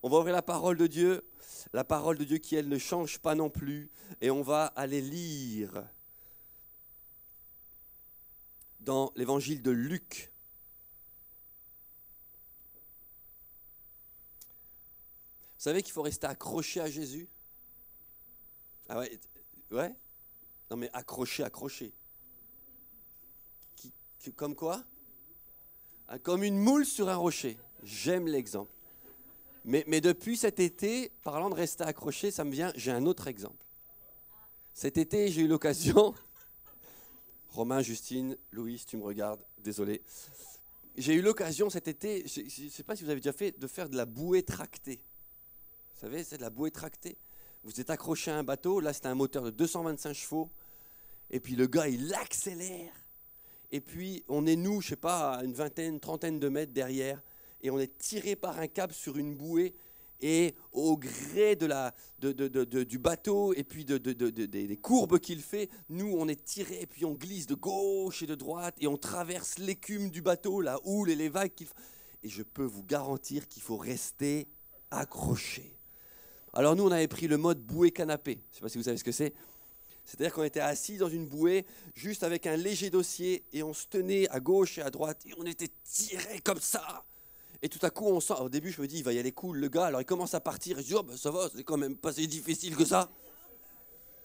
On va ouvrir la parole de Dieu qui, elle, ne change pas non plus. Et on va aller lire dans l'évangile de Luc. Vous savez qu'il faut rester accroché à Jésus? Ah ouais? Ouais? Non mais accroché. Comme quoi? Ah, comme une moule sur un rocher. J'aime l'exemple. Mais depuis cet été, parlant de rester accroché, ça me vient, j'ai un autre exemple. Cet été, j'ai eu l'occasion, Romain, Justine, Louis, si tu me regardes, désolé. J'ai eu l'occasion cet été, je ne sais pas si vous avez déjà fait, de faire de la bouée tractée. Vous savez, c'est de la bouée tractée. Vous êtes accroché à un bateau, là c'est un moteur de 225 chevaux, et puis le gars il accélère, et puis on est nous, je ne sais pas, à une vingtaine, trentaine de mètres derrière, et on est tiré par un câble sur une bouée, et au gré du bateau, et puis des courbes qu'il fait, nous on est tiré, et puis on glisse de gauche et de droite, et on traverse l'écume du bateau, la houle et les vagues. Et je peux vous garantir qu'il faut rester accroché. Alors nous, on avait pris le mode bouée-canapé. Je ne sais pas si vous savez ce que c'est. C'est-à-dire qu'on était assis dans une bouée, juste avec un léger dossier, et on se tenait à gauche et à droite, et on était tirés comme ça. Et tout à coup, on sent. Au début, je me dis, il va y aller cool, le gars. Alors il commence à partir, et je dis, oh, ben, ça va, c'est quand même pas si difficile que ça.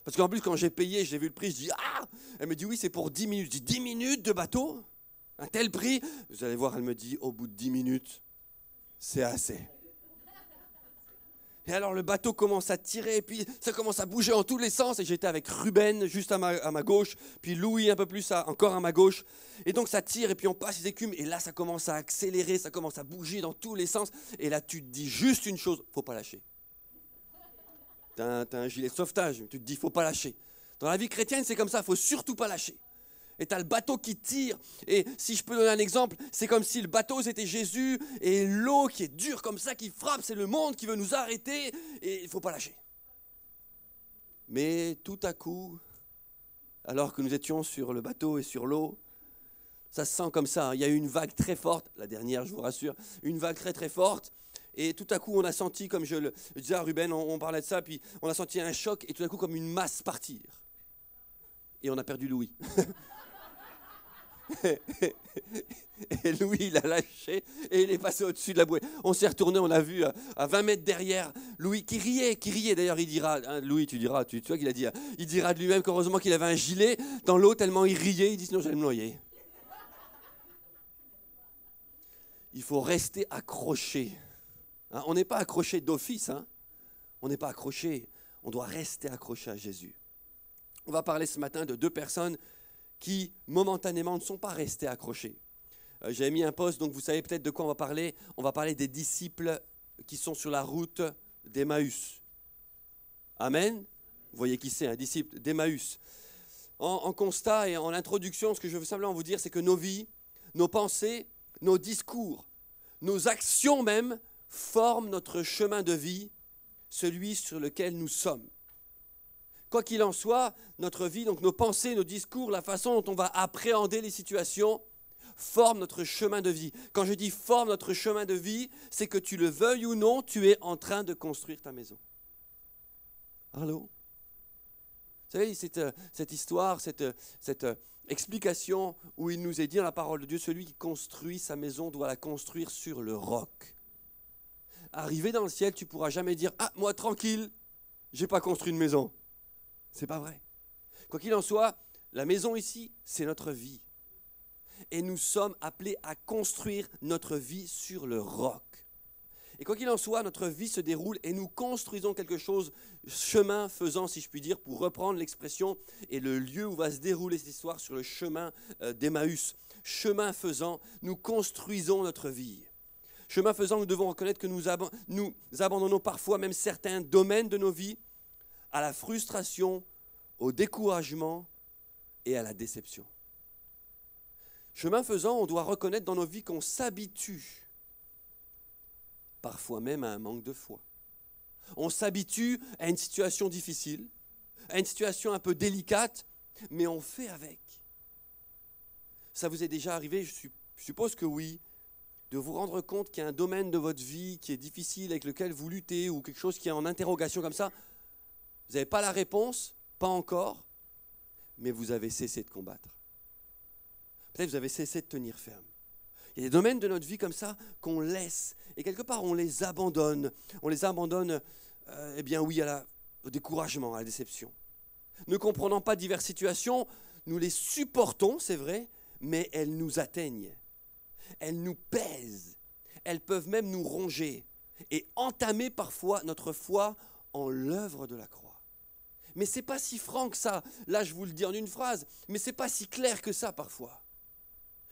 Parce qu'en plus, quand j'ai payé, j'ai vu le prix, je dis, ah! Elle me dit, oui, c'est pour 10 minutes. Je dis, 10 minutes de bateau? Un tel prix? Vous allez voir, elle me dit, au bout de 10 minutes, c'est assez. Et alors le bateau commence à tirer, et puis ça commence à bouger en tous les sens. Et j'étais avec Ruben juste à ma gauche, puis Louis un peu plus encore à ma gauche. Et donc ça tire, et puis on passe les écumes, et là ça commence à accélérer, ça commence à bouger dans tous les sens. Et là tu te dis juste une chose, faut pas lâcher. T'as un gilet de sauvetage, tu te dis faut pas lâcher. Dans la vie chrétienne c'est comme ça, faut surtout pas lâcher. Et tu as le bateau qui tire, et si je peux donner un exemple, c'est comme si le bateau c'était Jésus, et l'eau qui est dure comme ça, qui frappe, c'est le monde qui veut nous arrêter, et il ne faut pas lâcher. Mais tout à coup, alors que nous étions sur le bateau et sur l'eau, ça se sent comme ça, il y a eu une vague très forte, la dernière je vous rassure, une vague très très forte, et tout à coup on a senti, comme je le disais à Ruben, on parlait de ça, puis on a senti un choc, et tout à coup comme une masse partir. Et on a perdu Louis. Et Louis, il a lâché et il est passé au-dessus de la bouée. On s'est retourné, on a vu à 20 mètres derrière Louis qui riait. D'ailleurs, il dira, hein, Louis, tu vois qu'il a dit, il dira de lui-même qu'heureusement qu'il avait un gilet dans l'eau tellement il riait. Il dit sinon j'allais me noyer. Il faut rester accroché. Hein, on n'est pas accroché d'office. Hein. On n'est pas accroché. On doit rester accroché à Jésus. On va parler ce matin de deux personnes qui, momentanément, ne sont pas restés accrochés. J'avais mis un post, donc vous savez peut-être de quoi on va parler. On va parler des disciples qui sont sur la route d'Emmaüs. Amen. Vous voyez qui c'est, un disciple d'Emmaüs. En constat et en introduction, ce que je veux simplement vous dire, c'est que nos vies, nos pensées, nos discours, nos actions même, forment notre chemin de vie, celui sur lequel nous sommes. Quoi qu'il en soit, notre vie, donc nos pensées, nos discours, la façon dont on va appréhender les situations, forment notre chemin de vie. Quand je dis forme notre chemin de vie, c'est que tu le veuilles ou non, tu es en train de construire ta maison. Allô? Vous savez, cette histoire, cette explication où il nous est dit dans la parole de Dieu, celui qui construit sa maison doit la construire sur le roc. Arrivé dans le ciel, tu ne pourras jamais dire « Ah, moi tranquille, je n'ai pas construit une maison ». C'est pas vrai. Quoi qu'il en soit, la maison ici, c'est notre vie. Et nous sommes appelés à construire notre vie sur le roc. Et quoi qu'il en soit, notre vie se déroule et nous construisons quelque chose, chemin faisant, si je puis dire, pour reprendre l'expression et le lieu où va se dérouler cette histoire sur le chemin d'Emmaüs. Chemin faisant, nous construisons notre vie. Chemin faisant, nous devons reconnaître que nous abandonnons parfois même certains domaines de nos vies à la frustration, au découragement et à la déception. Chemin faisant, on doit reconnaître dans nos vies qu'on s'habitue, parfois même à un manque de foi. On s'habitue à une situation difficile, à une situation un peu délicate, mais on fait avec. Ça vous est déjà arrivé, je suppose que oui, de vous rendre compte qu'il y a un domaine de votre vie qui est difficile, avec lequel vous luttez, ou quelque chose qui est en interrogation comme ça. Vous n'avez pas la réponse, pas encore, mais vous avez cessé de combattre. Peut-être vous avez cessé de tenir ferme. Il y a des domaines de notre vie comme ça qu'on laisse, et quelque part on les abandonne. On les abandonne, au découragement, à la déception. Ne comprenant pas diverses situations, nous les supportons, c'est vrai, mais elles nous atteignent. Elles nous pèsent. Elles peuvent même nous ronger et entamer parfois notre foi en l'œuvre de la croix. Mais ce n'est pas si franc que ça. Là, je vous le dis en une phrase, mais ce n'est pas si clair que ça parfois.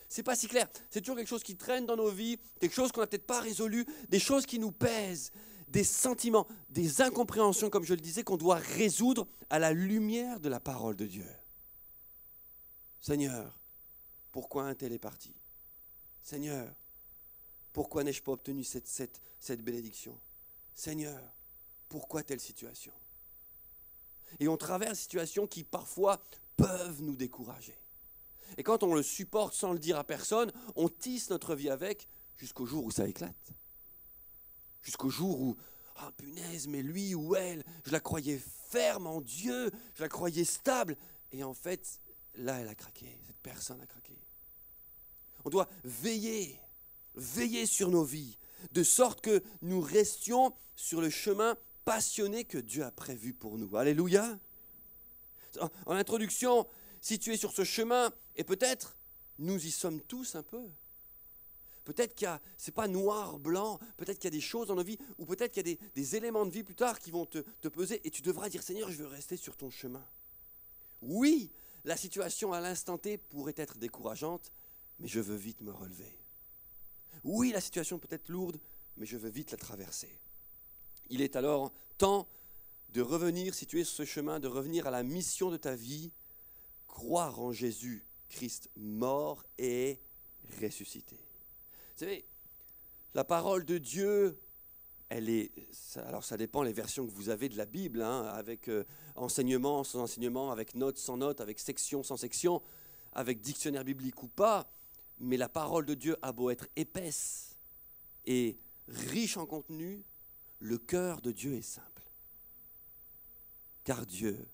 C'est pas si clair. C'est toujours quelque chose qui traîne dans nos vies, quelque chose qu'on n'a peut-être pas résolu, des choses qui nous pèsent, des sentiments, des incompréhensions, comme je le disais, qu'on doit résoudre à la lumière de la parole de Dieu. Seigneur, pourquoi un tel est parti? Seigneur, pourquoi n'ai-je pas obtenu cette bénédiction? Seigneur, pourquoi telle situation? Et on traverse des situations qui parfois peuvent nous décourager. Et quand on le supporte sans le dire à personne, on tisse notre vie avec jusqu'au jour où ça éclate. Jusqu'au jour où, ah punaise, mais lui ou elle, je la croyais ferme en Dieu, je la croyais stable. Et en fait, là, elle a craqué, cette personne a craqué. On doit veiller sur nos vies, de sorte que nous restions sur le chemin passionné que Dieu a prévu pour nous. Alléluia. En introduction, si tu es sur ce chemin, et peut-être nous y sommes tous un peu. Peut-être qu'il y a, c'est pas noir, blanc, peut-être qu'il y a des choses dans nos vies, ou peut-être qu'il y a des éléments de vie plus tard qui vont te peser, et tu devras dire, Seigneur, je veux rester sur ton chemin. Oui, la situation à l'instant T pourrait être décourageante, mais je veux vite me relever. Oui, la situation peut être lourde, mais je veux vite la traverser. Il est alors temps de revenir, si tu es sur ce chemin, de revenir à la mission de ta vie, croire en Jésus, Christ mort et ressuscité. Vous savez, la parole de Dieu, alors ça dépend les versions que vous avez de la Bible, avec enseignement, sans enseignement, avec notes, sans notes, avec section, sans section, avec dictionnaire biblique ou pas, mais la parole de Dieu a beau être épaisse et riche en contenu, le cœur de Dieu est simple. Car Dieu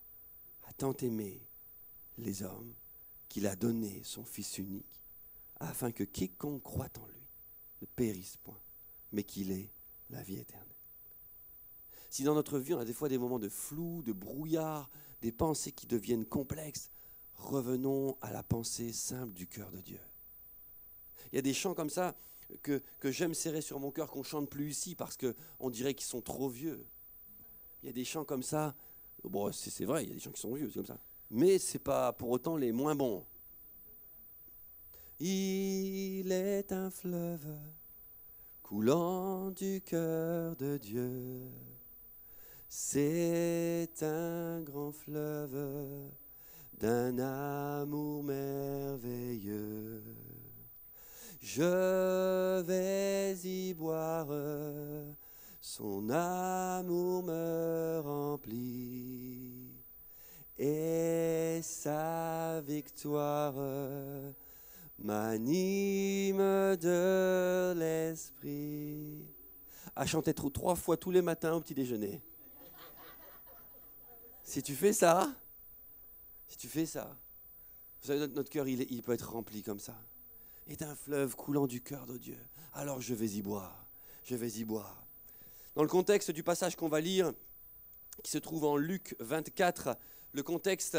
a tant aimé les hommes qu'il a donné son Fils unique, afin que quiconque croit en lui ne périsse point, mais qu'il ait la vie éternelle. Si dans notre vie, on a des fois des moments de flou, de brouillard, des pensées qui deviennent complexes, revenons à la pensée simple du cœur de Dieu. Il y a des chants comme ça que j'aime serrer sur mon cœur, qu'on ne chante plus ici parce qu'on dirait qu'ils sont trop vieux. Il y a des chants comme ça, bon, c'est vrai, il y a des chants qui sont vieux, c'est comme ça. Mais ce n'est pas pour autant les moins bons. Il est un fleuve coulant du cœur de Dieu. C'est un grand fleuve d'un amour merveilleux. Je vais y boire, son amour me remplit. Et sa victoire m'anime de l'esprit. À chanter 3 fois tous les matins au petit déjeuner. Si tu fais ça, vous savez, notre cœur, il peut être rempli comme ça. Est un fleuve coulant du cœur de Dieu. Alors je vais y boire. Dans le contexte du passage qu'on va lire, qui se trouve en Luc 24, le contexte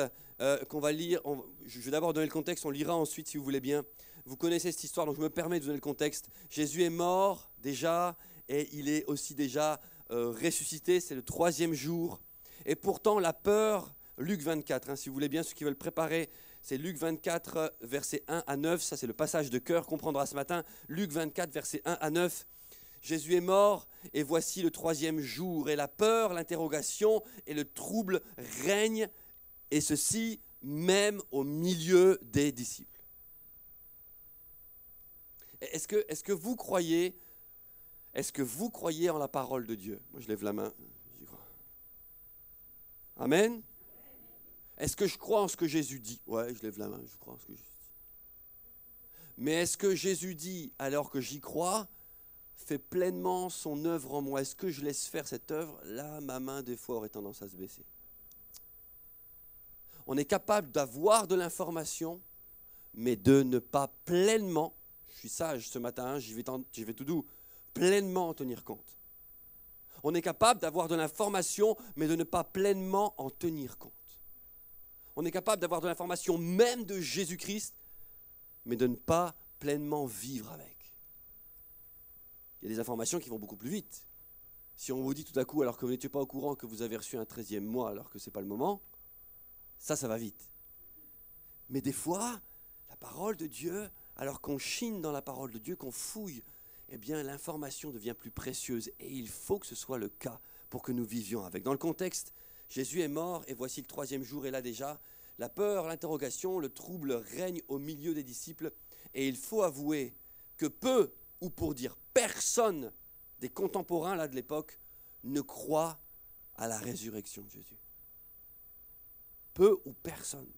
qu'on va lire, je vais d'abord donner le contexte, on lira ensuite si vous voulez bien. Vous connaissez cette histoire, donc je me permets de donner le contexte. Jésus est mort déjà, et il est aussi déjà ressuscité, c'est le 3e jour. Et pourtant la peur, Luc 24, si vous voulez bien, ceux qui veulent préparer, c'est Luc 24, versets 1 à 9, ça c'est le passage de cœur qu'on prendra ce matin. Luc 24, versets 1 à 9. Jésus est mort et voici le 3e jour. Et la peur, l'interrogation et le trouble règnent, et ceci même au milieu des disciples. Est-ce que vous croyez en la parole de Dieu? Moi je lève la main, j'y crois. Amen. Est-ce que je crois en ce que Jésus dit? Ouais, je lève la main, je crois en ce que Jésus dit. Mais est-ce que Jésus dit, alors que j'y crois, fait pleinement son œuvre en moi? Est-ce que je laisse faire cette œuvre? Là, ma main, des fois, aurait tendance à se baisser. On est capable d'avoir de l'information, mais de ne pas pleinement, je suis sage ce matin, hein, j'y vais tout doux, pleinement en tenir compte. On est capable d'avoir de l'information, mais de ne pas pleinement en tenir compte. On est capable d'avoir de l'information même de Jésus-Christ, mais de ne pas pleinement vivre avec. Il y a des informations qui vont beaucoup plus vite. Si on vous dit tout à coup, alors que vous n'étiez pas au courant que vous avez reçu un 13e mois alors que ce n'est pas le moment, ça va vite. Mais des fois, la parole de Dieu, alors qu'on chine dans la parole de Dieu, qu'on fouille, eh bien l'information devient plus précieuse. Et il faut que ce soit le cas pour que nous vivions avec. Dans le contexte, Jésus est mort et voici le 3e jour est là déjà. La peur, l'interrogation, le trouble règnent au milieu des disciples. Et il faut avouer que peu, ou pour dire personne, des contemporains là de l'époque, ne croient à la résurrection de Jésus. Peu ou personne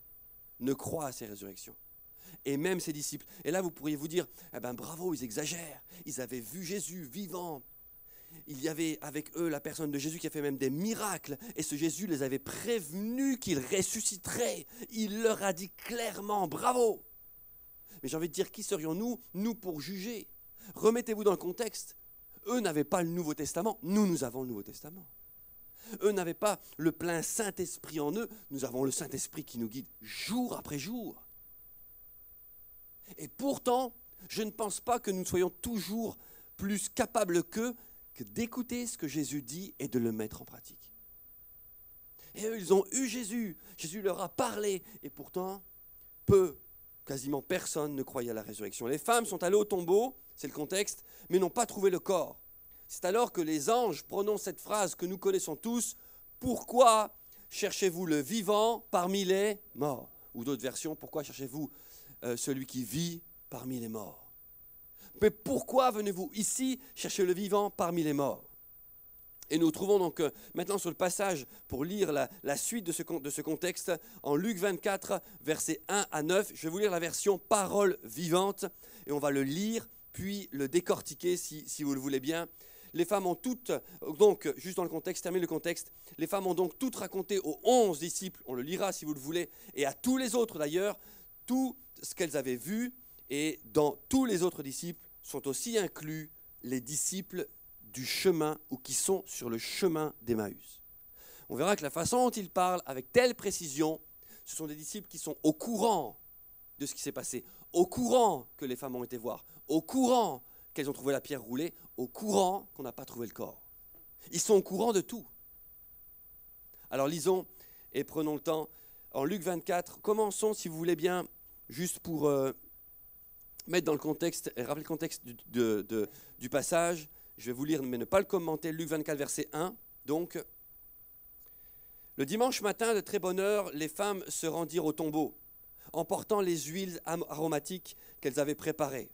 ne croit à ces résurrections. Et même ses disciples. Et là, vous pourriez vous dire, eh ben bravo, ils exagèrent. Ils avaient vu Jésus vivant. Il y avait avec eux la personne de Jésus qui a fait même des miracles. Et ce Jésus les avait prévenus qu'il ressusciterait. Il leur a dit clairement, bravo. Mais j'ai envie de dire, qui serions-nous, nous, pour juger? Remettez-vous dans le contexte. Eux n'avaient pas le Nouveau Testament. Nous avons le Nouveau Testament. Eux n'avaient pas le plein Saint-Esprit en eux. Nous avons le Saint-Esprit qui nous guide jour après jour. Et pourtant, je ne pense pas que nous soyons toujours plus capables qu'eux que d'écouter ce que Jésus dit et de le mettre en pratique. Et eux, ils ont eu Jésus. Jésus leur a parlé. Et pourtant, peu, quasiment personne ne croyait à la résurrection. Les femmes sont allées au tombeau, c'est le contexte, mais n'ont pas trouvé le corps. C'est alors que les anges prononcent cette phrase que nous connaissons tous. Pourquoi cherchez-vous le vivant parmi les morts? Ou d'autres versions, pourquoi cherchez-vous celui qui vit parmi les morts? Mais pourquoi venez-vous ici chercher le vivant parmi les morts? Et nous trouvons donc maintenant sur le passage pour lire la suite de ce contexte en Luc 24, versets 1 à 9. Je vais vous lire la version parole vivante et on va le lire puis le décortiquer si vous le voulez bien. Les femmes ont toutes, donc juste dans le contexte, termine le contexte, les femmes ont donc toutes raconté aux 11 disciples, on le lira si vous le voulez, et à tous les autres d'ailleurs, tout ce qu'elles avaient vu, et dans tous les autres disciples sont aussi inclus les disciples du chemin ou qui sont sur le chemin d'Emmaüs. On verra que la façon dont ils parlent avec telle précision, ce sont des disciples qui sont au courant de ce qui s'est passé, au courant que les femmes ont été voir, au courant qu'elles ont trouvé la pierre roulée, au courant qu'on n'a pas trouvé le corps. Ils sont au courant de tout. Alors lisons et prenons le temps. En Luc 24, commençons si vous voulez bien, juste pour mettre dans le contexte et rappeler le contexte du passage. Je vais vous lire, mais ne pas le commenter. Luc 24, verset 1. Donc, le dimanche matin, de très bonne heure, les femmes se rendirent au tombeau, emportant les huiles aromatiques qu'elles avaient préparées.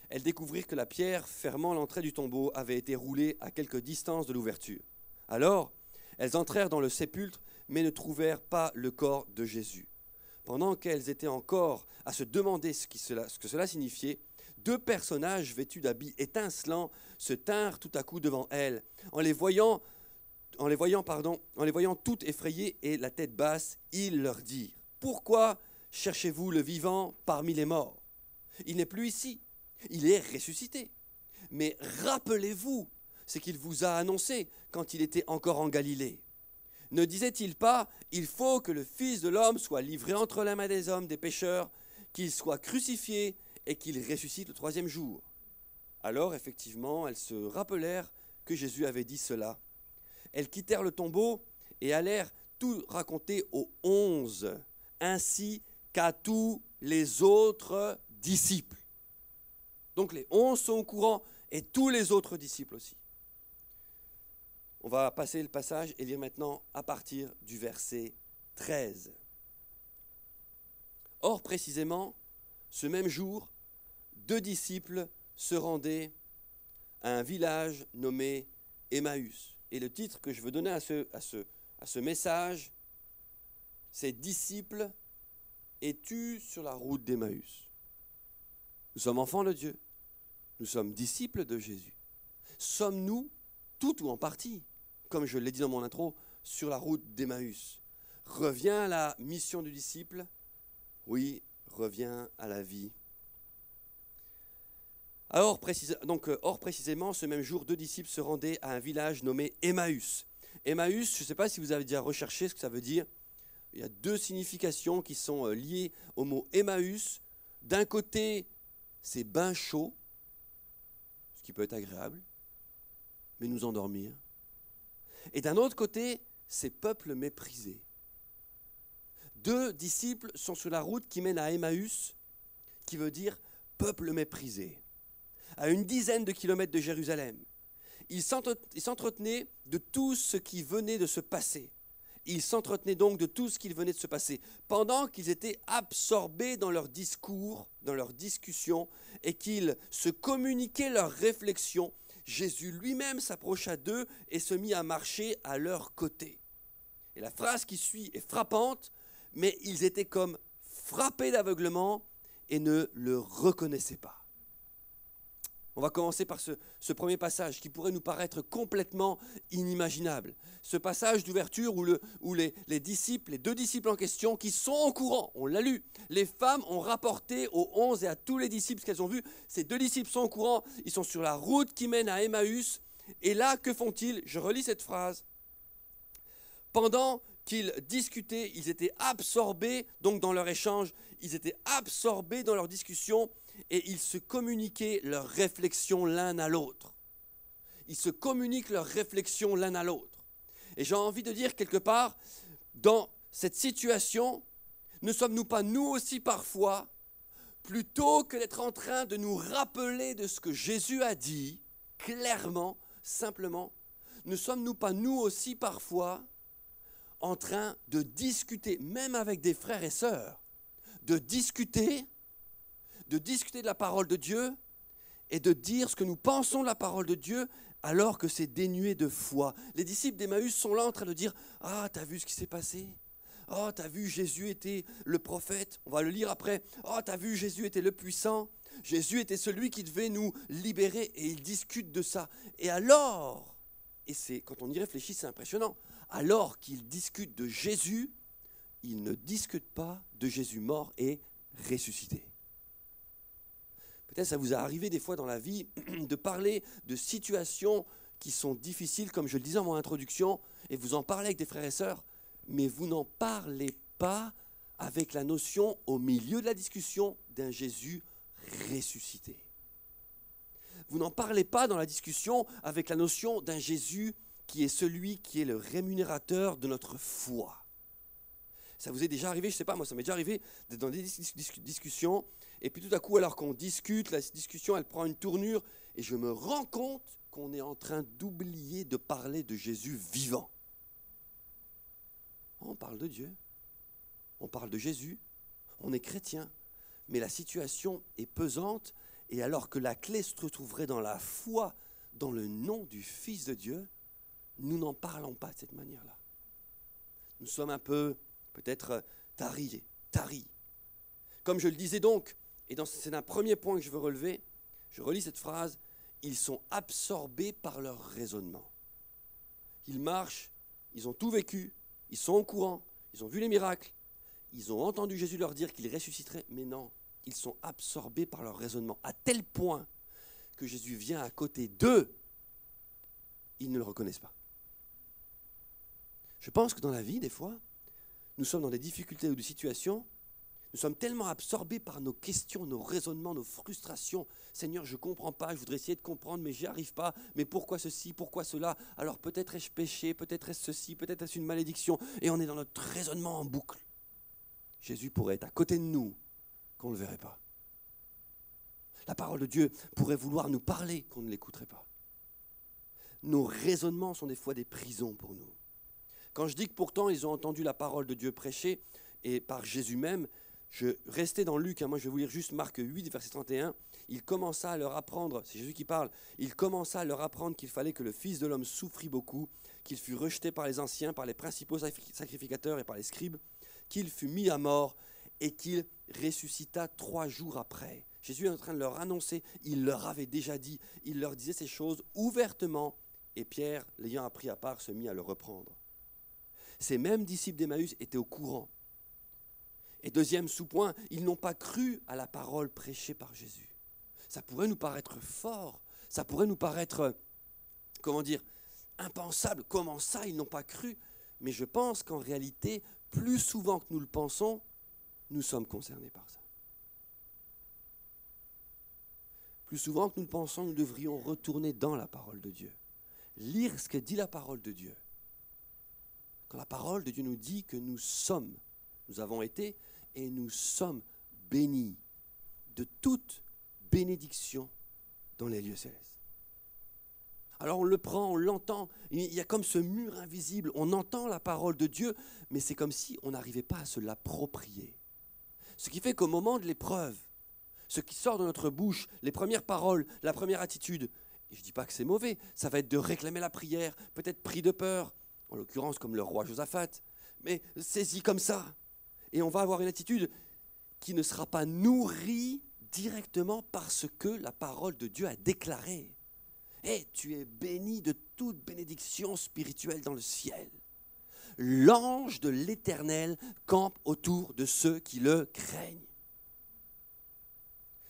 Elles découvrirent que la pierre fermant l'entrée du tombeau avait été roulée à quelque distance de l'ouverture. Alors, elles entrèrent dans le sépulcre, mais ne trouvèrent pas le corps de Jésus. Pendant qu'elles étaient encore à se demander ce que cela signifiait, 2 personnages vêtus d'habits étincelants se tinrent tout à coup devant elles. En les voyant toutes effrayées et la tête basse, ils leur dirent « Pourquoi cherchez-vous le vivant parmi les morts? Il n'est plus ici, il est ressuscité. Mais rappelez-vous ce qu'il vous a annoncé quand il était encore en Galilée. Ne disait-il pas « Il faut que le Fils de l'homme soit livré entre les mains des hommes, des pécheurs, qu'il soit crucifié et qu'il ressuscite le 3e jour ?» Alors, effectivement, elles se rappelèrent que Jésus avait dit cela. Elles quittèrent le tombeau et allèrent tout raconter aux 11, ainsi qu'à tous les autres disciples. Donc les 11 sont au courant et tous les autres disciples aussi. On va passer le passage et lire maintenant à partir du verset 13. Or, précisément, ce même jour, 2 disciples se rendaient à un village nommé Emmaüs. Et le titre que je veux donner à ce message, c'est « Disciples, es-tu sur la route d'Emmaüs ?» Nous sommes enfants de Dieu. Nous sommes disciples de Jésus. Sommes-nous, tout ou en partie, comme je l'ai dit dans mon intro, sur la route d'Emmaüs? Revient la mission du disciple? Oui, revient à la vie. Or précisément, ce même jour, 2 disciples se rendaient à un village nommé Emmaüs. Emmaüs, je ne sais pas si vous avez déjà recherché ce que ça veut dire. Il y a 2 significations qui sont liées au mot Emmaüs. D'un côté, c'est bain chaud, ce qui peut être agréable, mais nous endormir. Et d'un autre côté, c'est peuple méprisé. 2 disciples sont sur la route qui mène à Emmaüs, qui veut dire peuple méprisé, à une dizaine de kilomètres de Jérusalem. Ils s'entretenaient de tout ce qui venait de se passer. Ils s'entretenaient donc de tout ce qui venait de se passer, pendant qu'ils étaient absorbés dans leur discours, dans leurs discussions, et qu'ils se communiquaient leurs réflexions. Jésus lui-même s'approcha d'eux et se mit à marcher à leur côté. Et la phrase qui suit est frappante, mais ils étaient comme frappés d'aveuglement et ne le reconnaissaient pas. On va commencer par ce premier passage qui pourrait nous paraître complètement inimaginable. Ce passage d'ouverture où les disciples, les 2 disciples en question, qui sont au courant, on l'a lu, les femmes ont rapporté aux 11 et à tous les disciples ce qu'elles ont vu. Ces 2 disciples sont au courant, ils sont sur la route qui mène à Emmaüs. Et là, que font-ils? Je relis cette phrase. Pendant qu'ils discutaient, ils étaient absorbés, donc dans leur échange, ils étaient absorbés dans leur discussion et ils se communiquaient leurs réflexions l'un à l'autre. Ils se communiquent leurs réflexions l'un à l'autre. Et j'ai envie de dire quelque part, dans cette situation, ne sommes-nous pas nous aussi parfois, plutôt que d'être en train de nous rappeler de ce que Jésus a dit, clairement, simplement, ne sommes-nous pas nous aussi parfois en train de discuter, même avec des frères et sœurs, de discuter de la parole de Dieu et de dire ce que nous pensons de la parole de Dieu alors que c'est dénué de foi. Les disciples d'Emmaüs sont là en train de dire « Ah, t'as vu ce qui s'est passé ? Oh, t'as vu, Jésus était le prophète. » On va le lire après. « Oh, t'as vu, Jésus était le puissant. Jésus était celui qui devait nous libérer. » Et ils discutent de ça. Et alors, et c'est quand on y réfléchit, c'est impressionnant, alors qu'ils discutent de Jésus, ils ne discutent pas de Jésus mort et ressuscité. Peut-être ça vous est arrivé des fois dans la vie de parler de situations qui sont difficiles, comme je le disais en mon introduction, et vous en parlez avec des frères et sœurs, mais vous n'en parlez pas avec la notion, au milieu de la discussion, d'un Jésus ressuscité. Vous n'en parlez pas dans la discussion avec la notion d'un Jésus qui est celui qui est le rémunérateur de notre foi. Ça vous est déjà arrivé, je ne sais pas, moi ça m'est déjà arrivé d'être dans des discussions, et puis tout à coup, alors qu'on discute, la discussion elle prend une tournure, et je me rends compte qu'on est en train d'oublier de parler de Jésus vivant. On parle de Dieu, on parle de Jésus, on est chrétien, mais la situation est pesante, et alors que la clé se trouverait dans la foi, dans le nom du Fils de Dieu, nous n'en parlons pas de cette manière-là. Nous sommes un peu, peut-être, taris. Comme je le disais donc, et c'est un premier point que je veux relever, je relis cette phrase, ils sont absorbés par leur raisonnement. Ils marchent, ils ont tout vécu, ils sont au courant, ils ont vu les miracles, ils ont entendu Jésus leur dire qu'il ressusciterait, mais non, ils sont absorbés par leur raisonnement, à tel point que Jésus vient à côté d'eux, ils ne le reconnaissent pas. Je pense que dans la vie, des fois, nous sommes dans des difficultés ou des situations, nous sommes tellement absorbés par nos questions, nos raisonnements, nos frustrations. Seigneur, je ne comprends pas, je voudrais essayer de comprendre, mais j'y arrive pas. Mais pourquoi ceci, pourquoi cela? Alors peut-être ai-je péché, peut-être est-ce ceci, peut-être est-ce une malédiction. Et on est dans notre raisonnement en boucle. Jésus pourrait être à côté de nous, qu'on ne le verrait pas. La parole de Dieu pourrait vouloir nous parler, qu'on ne l'écouterait pas. Nos raisonnements sont des fois des prisons pour nous. Quand je dis que pourtant ils ont entendu la parole de Dieu prêchée, et par Jésus même, je restais dans Luc, moi je vais vous lire juste Marc 8, verset 31, il commença à leur apprendre, c'est Jésus qui parle, il commença à leur apprendre qu'il fallait que le Fils de l'homme souffrit beaucoup, qu'il fût rejeté par les anciens, par les principaux sacrificateurs et par les scribes, qu'il fût mis à mort et qu'il ressuscita 3 jours après. Jésus est en train de leur annoncer, il leur avait déjà dit, il leur disait ces choses ouvertement, et Pierre, l'ayant appris à part, se mit à le reprendre. Ces mêmes disciples d'Emmaüs étaient au courant. Et deuxième sous-point, ils n'ont pas cru à la parole prêchée par Jésus. Ça pourrait nous paraître fort, ça pourrait nous paraître, impensable. Comment ça, ils n'ont pas cru? Mais je pense qu'en réalité, plus souvent que nous le pensons, nous sommes concernés par ça. Plus souvent que nous le pensons, nous devrions retourner dans la parole de Dieu. Lire ce que dit la parole de Dieu. Quand la parole de Dieu nous dit que nous avons été et nous sommes bénis de toute bénédiction dans les lieux célestes. Alors on le prend, on l'entend, il y a comme ce mur invisible, on entend la parole de Dieu, mais c'est comme si on n'arrivait pas à se l'approprier. Ce qui fait qu'au moment de l'épreuve, ce qui sort de notre bouche, les premières paroles, la première attitude, et je ne dis pas que c'est mauvais, ça va être de réclamer la prière, peut-être pris de peur, en l'occurrence comme le roi Josaphat, mais saisi comme ça. Et on va avoir une attitude qui ne sera pas nourrie directement par ce que la parole de Dieu a déclaré. Tu es béni de toute bénédiction spirituelle dans le ciel. L'ange de l'Éternel campe autour de ceux qui le craignent.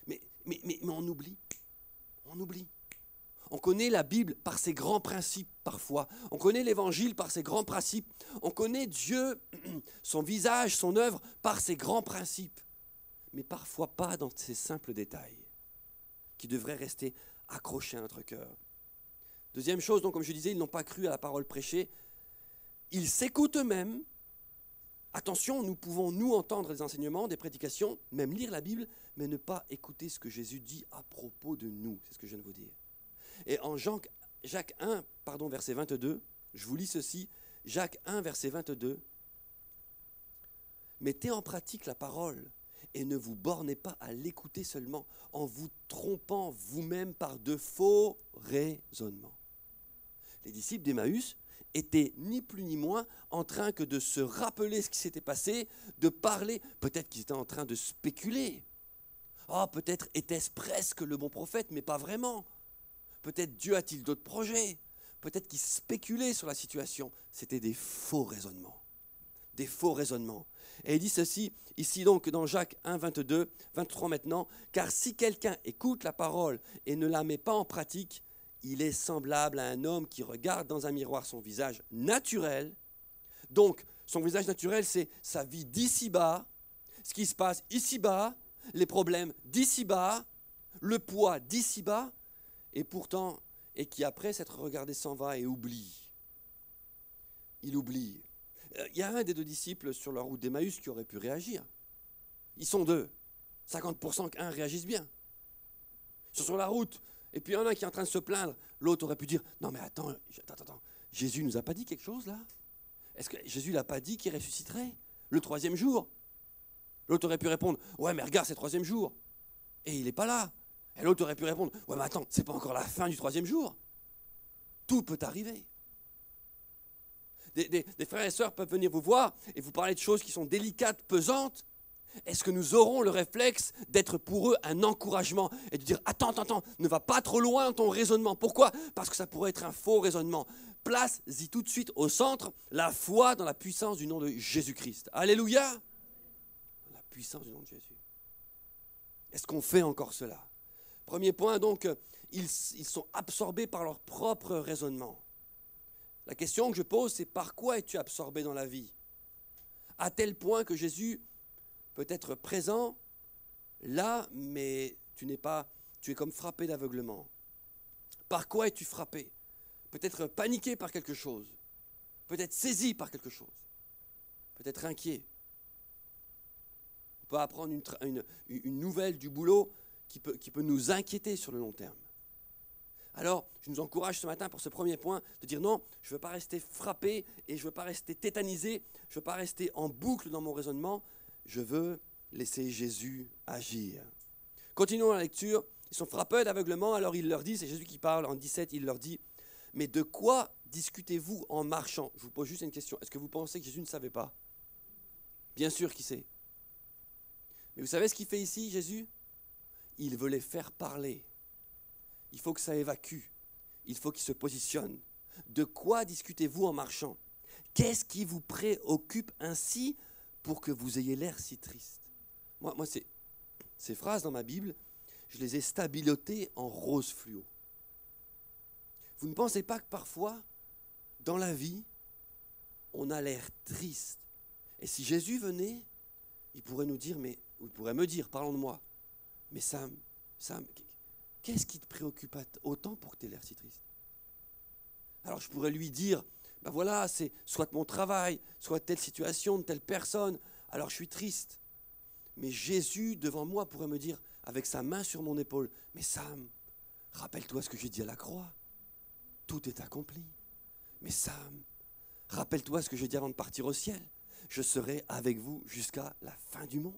Mais on oublie. On connaît la Bible par ses grands principes parfois. On connaît l'Évangile par ses grands principes. On connaît Dieu, son visage, son œuvre par ses grands principes. Mais parfois pas dans ces simples détails qui devraient rester accrochés à notre cœur. Deuxième chose, donc, comme je disais, ils n'ont pas cru à la parole prêchée. Ils s'écoutent eux-mêmes. Attention, nous pouvons nous entendre des enseignements, des prédications, même lire la Bible, mais ne pas écouter ce que Jésus dit à propos de nous. C'est ce que je viens de vous dire. Et en Jacques 1, verset 22, je vous lis ceci, Jacques 1, verset 22. Mettez en pratique la parole et ne vous bornez pas à l'écouter seulement, en vous trompant vous-même par de faux raisonnements. Les disciples d'Emmaüs étaient ni plus ni moins en train que de se rappeler ce qui s'était passé, de parler, peut-être qu'ils étaient en train de spéculer. Peut-être était-ce presque le bon prophète, mais pas vraiment. Peut-être Dieu a-t-il d'autres projets. Peut-être qu'ils spéculaient sur la situation. C'était des faux raisonnements. Des faux raisonnements. Et il dit ceci, ici donc dans Jacques 1, 22, 23 maintenant, « Car si quelqu'un écoute la parole et ne la met pas en pratique, il est semblable à un homme qui regarde dans un miroir son visage naturel. » Donc, son visage naturel, c'est sa vie d'ici-bas, ce qui se passe ici-bas, les problèmes d'ici-bas, le poids d'ici-bas, et qui après s'être regardé s'en va et oublie. Il oublie. Il y a un des deux disciples sur la route d'Emmaüs qui aurait pu réagir. Ils sont deux. 50% qu'un réagisse bien. Ils sont sur la route. Et puis il y en a un qui est en train de se plaindre. L'autre aurait pu dire, non mais attends. Jésus nous a pas dit quelque chose là? Est-ce que Jésus l'a pas dit qu'il ressusciterait le 3e jour? L'autre aurait pu répondre, ouais mais regarde c'est le 3e jour. Et il n'est pas là. Et l'autre aurait pu répondre, ouais mais attends, c'est pas encore la fin du 3e jour. Tout peut arriver. Des frères et sœurs peuvent venir vous voir et vous parler de choses qui sont délicates, pesantes. Est-ce que nous aurons le réflexe d'être pour eux un encouragement et de dire attends, ne va pas trop loin dans ton raisonnement. Pourquoi? Parce que ça pourrait être un faux raisonnement. Place-y tout de suite au centre la foi dans la puissance du nom de Jésus-Christ. Alléluia! Dans la puissance du nom de Jésus. Est-ce qu'on fait encore cela? Premier point donc, ils sont absorbés par leur propre raisonnement. La question que je pose, c'est par quoi es-tu absorbé dans la vie? À tel point que Jésus peut être présent là, mais tu es comme frappé d'aveuglement. Par quoi es-tu frappé? Peut-être paniqué par quelque chose, peut-être saisi par quelque chose, peut-être inquiet. On peut apprendre une nouvelle du boulot qui peut nous inquiéter sur le long terme. Alors, je nous encourage ce matin pour ce premier point de dire non, je ne veux pas rester frappé et je ne veux pas rester tétanisé, je ne veux pas rester en boucle dans mon raisonnement, je veux laisser Jésus agir. Continuons la lecture, ils sont frappés d'aveuglement, alors il leur dit, c'est Jésus qui parle en 17, il leur dit, mais de quoi discutez-vous en marchant? Je vous pose juste une question, est-ce que vous pensez que Jésus ne savait pas? Bien sûr qu'il sait. Mais vous savez ce qu'il fait ici, Jésus? il veut les faire parler. Il faut que ça évacue. Il faut qu'ils se positionnent. De quoi discutez-vous en marchant? Qu'est-ce qui vous préoccupe ainsi pour que vous ayez l'air si triste? Moi ces phrases dans ma Bible, je les ai stabilotées en rose fluo. Vous ne pensez pas que parfois, dans la vie, on a l'air triste? Et si Jésus venait, il pourrait nous dire, il pourrait me dire, parlons de moi, mais Sam, qu'est-ce qui te préoccupe autant pour que tu aies l'air si triste? Alors je pourrais lui dire, ben voilà, c'est soit mon travail, soit telle situation, de telle personne, alors je suis triste. Mais Jésus, devant moi, pourrait me dire, avec sa main sur mon épaule, mais Sam, rappelle-toi ce que j'ai dit à la croix. Tout est accompli. Mais Sam, rappelle-toi ce que j'ai dit avant de partir au ciel. Je serai avec vous jusqu'à la fin du monde.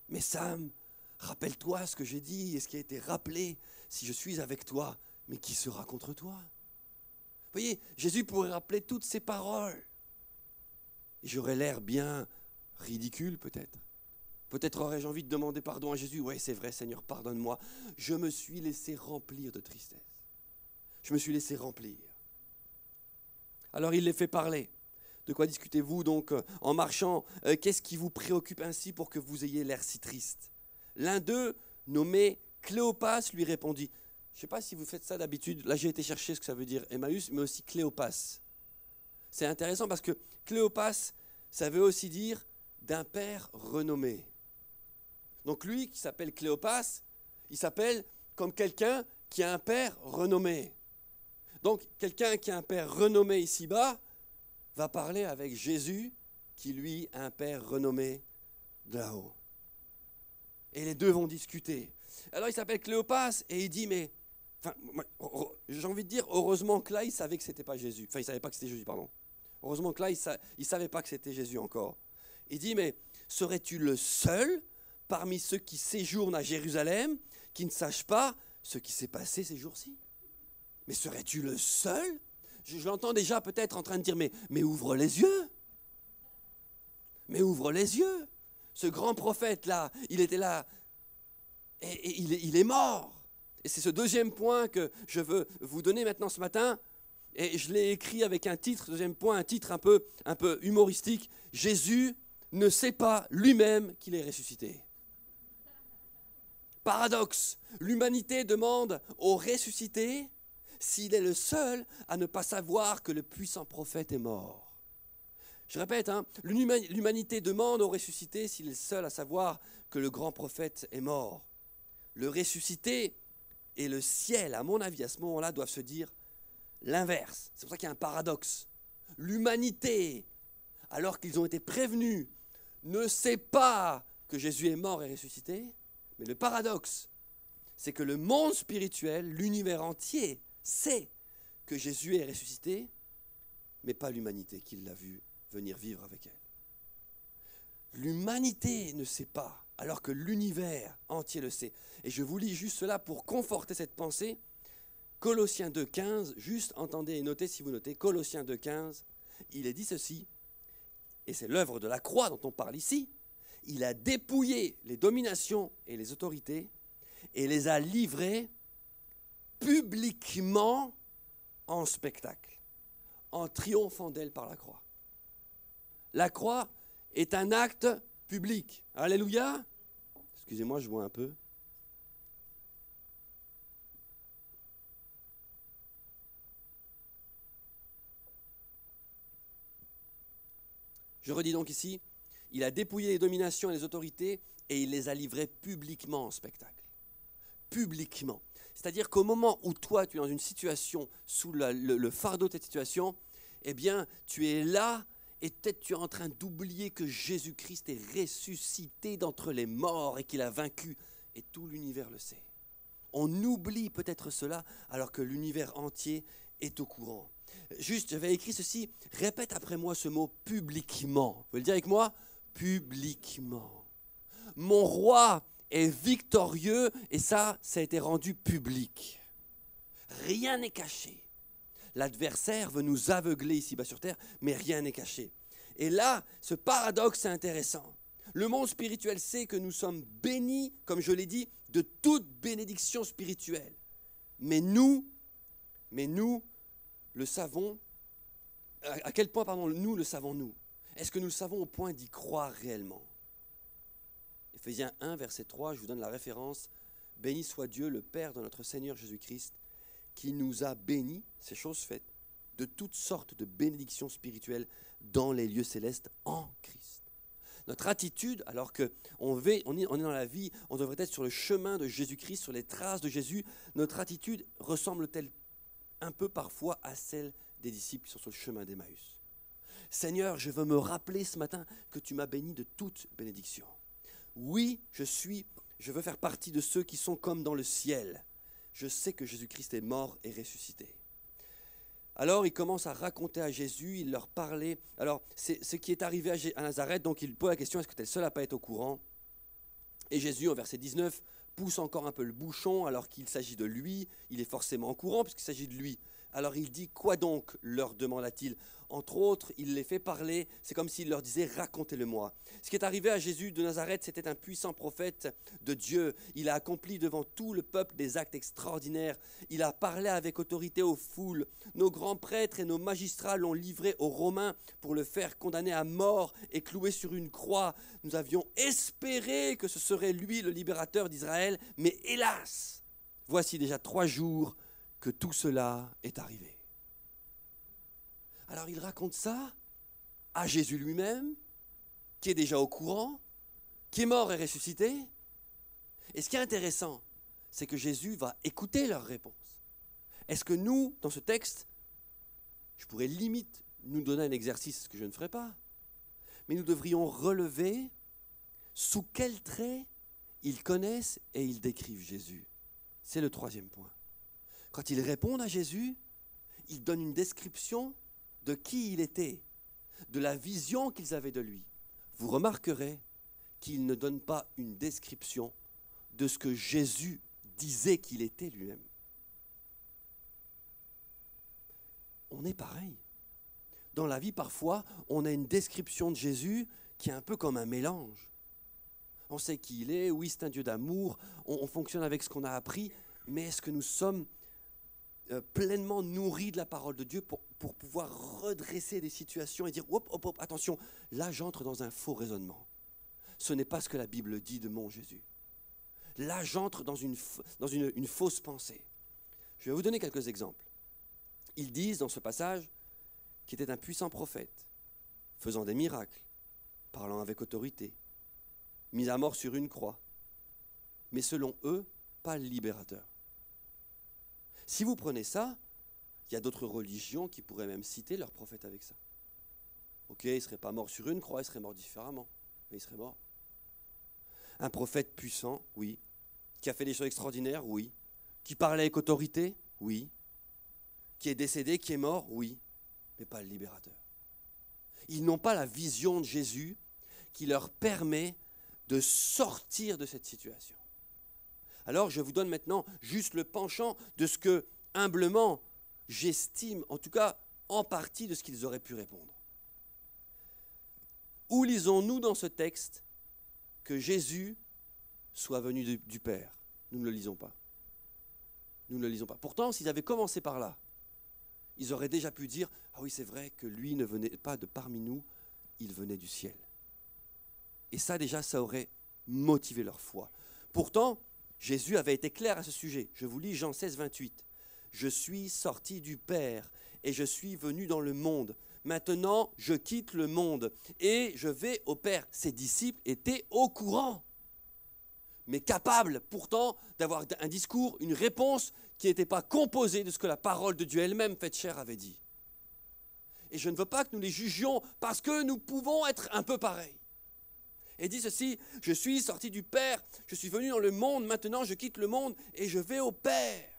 Mais Sam, rappelle-toi ce que j'ai dit et ce qui a été rappelé. Si je suis avec toi, mais qui sera contre toi? Vous voyez, Jésus pourrait rappeler toutes ces paroles. Et j'aurais l'air bien ridicule peut-être. Peut-être aurais-je envie de demander pardon à Jésus. Oui, c'est vrai, Seigneur, pardonne-moi. Je me suis laissé remplir de tristesse. Je me suis laissé remplir. Alors il les fait parler. De quoi discutez-vous donc en marchant? Qu'est-ce qui vous préoccupe ainsi pour que vous ayez l'air si triste? L'un d'eux, nommé Cléopas, lui répondit. Je ne sais pas si vous faites ça d'habitude. Là, j'ai été chercher ce que ça veut dire Emmaüs, mais aussi Cléopas. C'est intéressant parce que Cléopas, ça veut aussi dire d'un père renommé. Donc lui, qui s'appelle Cléopas, il s'appelle comme quelqu'un qui a un père renommé. Donc quelqu'un qui a un père renommé ici-bas va parler avec Jésus, qui lui a un père renommé de là-haut. Et les deux vont discuter. Alors il s'appelle Cléopas et il dit, mais j'ai envie de dire, heureusement que là, il savait que ce n'était pas Jésus. Enfin, il ne savait pas que c'était Jésus, pardon. Heureusement que là, il ne savait pas que c'était Jésus encore. Il dit, mais serais-tu le seul parmi ceux qui séjournent à Jérusalem qui ne sachent pas ce qui s'est passé ces jours-ci? Mais serais-tu le seul? Je l'entends déjà peut-être en train de dire, mais ouvre les yeux. Mais ouvre les yeux. Ce grand prophète-là, il était là et il est mort. Et c'est ce deuxième point que je veux vous donner maintenant ce matin. Et je l'ai écrit avec un titre, deuxième point, un titre un peu humoristique. Jésus ne sait pas lui-même qu'il est ressuscité. Paradoxe, l'humanité demande au ressuscité s'il est le seul à ne pas savoir que le puissant prophète est mort. Je répète, l'humanité demande au ressuscité s'il est le seul à savoir que le grand prophète est mort. Le ressuscité et le ciel, à mon avis, à ce moment-là, doivent se dire l'inverse. C'est pour ça qu'il y a un paradoxe. L'humanité, alors qu'ils ont été prévenus, ne sait pas que Jésus est mort et ressuscité. Mais le paradoxe, c'est que le monde spirituel, l'univers entier, sait que Jésus est ressuscité, mais pas l'humanité qui l'a vu venir vivre avec elle. L'humanité ne sait pas, alors que l'univers entier le sait. Et je vous lis juste cela pour conforter cette pensée. Colossiens 2,15, juste entendez et notez si vous notez, Colossiens 2,15, il est dit ceci, et c'est l'œuvre de la croix dont on parle ici. Il a dépouillé les dominations et les autorités et les a livrées publiquement en spectacle, en triomphant d'elle par la croix. La croix est un acte public. Alléluia. Excusez-moi, je vois un peu. Je redis donc ici, il a dépouillé les dominations et les autorités et il les a livrées publiquement en spectacle. Publiquement. C'est-à-dire qu'au moment où toi, tu es dans une situation, sous le fardeau de cette situation, eh bien, tu es là et peut-être tu es en train d'oublier que Jésus-Christ est ressuscité d'entre les morts et qu'il a vaincu. Et tout l'univers le sait. On oublie peut-être cela alors que l'univers entier est au courant. Juste, j'avais écrit ceci, répète après moi ce mot publiquement. Vous pouvez le dire avec moi? Publiquement. Mon roi est victorieux et ça a été rendu public. Rien n'est caché. L'adversaire veut nous aveugler ici-bas sur terre, mais rien n'est caché. Et là, ce paradoxe est intéressant. Le monde spirituel sait que nous sommes bénis, comme je l'ai dit, de toute bénédiction spirituelle. Mais nous le savons. À quel point, nous le savons-nous? Est-ce que nous le savons au point d'y croire réellement? Éphésiens 1, verset 3, je vous donne la référence. Béni soit Dieu, le Père de notre Seigneur Jésus-Christ, qui nous a bénis, c'est chose faite, de toutes sortes de bénédictions spirituelles dans les lieux célestes en Christ. Notre attitude, alors qu'on est dans la vie, on devrait être sur le chemin de Jésus-Christ, sur les traces de Jésus, notre attitude ressemble-t-elle un peu parfois à celle des disciples qui sont sur le chemin d'Emmaüs? Seigneur, je veux me rappeler ce matin que tu m'as béni de toute bénédiction. Oui, je veux faire partie de ceux qui sont comme dans le ciel. Je sais que Jésus-Christ est mort et ressuscité. Alors il commence à raconter à Jésus, il leur parlait. Alors c'est ce qui est arrivé à Nazareth, donc il pose la question, est-ce que tu es le seul à ne pas être au courant? Et Jésus, en verset 19, pousse encore un peu le bouchon alors qu'il s'agit de lui. Il est forcément au courant puisqu'il s'agit de lui. Alors il dit, quoi donc, leur demanda-t-il. Entre autres, il les fait parler, c'est comme s'il leur disait, racontez-le-moi. Ce qui est arrivé à Jésus de Nazareth, c'était un puissant prophète de Dieu. Il a accompli devant tout le peuple des actes extraordinaires. Il a parlé avec autorité aux foules. Nos grands prêtres et nos magistrats l'ont livré aux Romains pour le faire condamner à mort et clouer sur une croix. Nous avions espéré que ce serait lui le libérateur d'Israël, mais hélas, voici déjà 3 jours que tout cela est arrivé. Alors il raconte ça à Jésus lui-même, qui est déjà au courant, qui est mort et ressuscité. Et ce qui est intéressant, c'est que Jésus va écouter leurs réponses. Est-ce que nous, dans ce texte, je pourrais limite nous donner un exercice, ce que je ne ferai pas, mais nous devrions relever sous quels traits ils connaissent et ils décrivent Jésus. C'est le 3e point. Quand ils répondent à Jésus, ils donnent une description de qui il était, de la vision qu'ils avaient de lui. Vous remarquerez qu'ils ne donnent pas une description de ce que Jésus disait qu'il était lui-même. On est pareil. Dans la vie, parfois, on a une description de Jésus qui est un peu comme un mélange. On sait qui il est, oui, c'est un Dieu d'amour, on fonctionne avec ce qu'on a appris, mais est-ce que nous sommes pleinement nourris de la parole de Dieu pour pouvoir redresser des situations et dire hop, attention, là j'entre dans un faux raisonnement. Ce n'est pas ce que la Bible dit de mon Jésus. Là j'entre dans une fausse pensée. Je vais vous donner quelques exemples. Ils disent dans ce passage qu'il était un puissant prophète, faisant des miracles, parlant avec autorité, mis à mort sur une croix, mais selon eux, pas le libérateur. Si vous prenez ça, il y a d'autres religions qui pourraient même citer leur prophète avec ça. Ok, il ne serait pas mort sur une croix, il serait mort différemment, mais il serait mort. Un prophète puissant, oui. Qui a fait des choses extraordinaires, oui. Qui parlait avec autorité, oui. Qui est décédé, qui est mort, oui. Mais pas le libérateur. Ils n'ont pas la vision de Jésus qui leur permet de sortir de cette situation. Alors je vous donne maintenant juste le penchant de ce que, humblement, j'estime, en tout cas en partie de ce qu'ils auraient pu répondre. Où lisons-nous dans ce texte que Jésus soit venu du Père? Nous ne le lisons pas. Nous ne le lisons pas. Pourtant, s'ils avaient commencé par là, ils auraient déjà pu dire « Ah oui, c'est vrai que lui ne venait pas de parmi nous, il venait du ciel. » Et ça déjà, ça aurait motivé leur foi. Pourtant, Jésus avait été clair à ce sujet. Je vous lis Jean 16, 28. « Je suis sorti du Père et je suis venu dans le monde. Maintenant, je quitte le monde et je vais au Père. » Ses disciples étaient au courant, mais capables pourtant d'avoir un discours, une réponse qui n'était pas composée de ce que la parole de Dieu elle-même, faite chair, avait dit. Et je ne veux pas que nous les jugions parce que nous pouvons être un peu pareils. Et dit ceci, « Je suis sorti du Père, je suis venu dans le monde, maintenant je quitte le monde et je vais au Père. »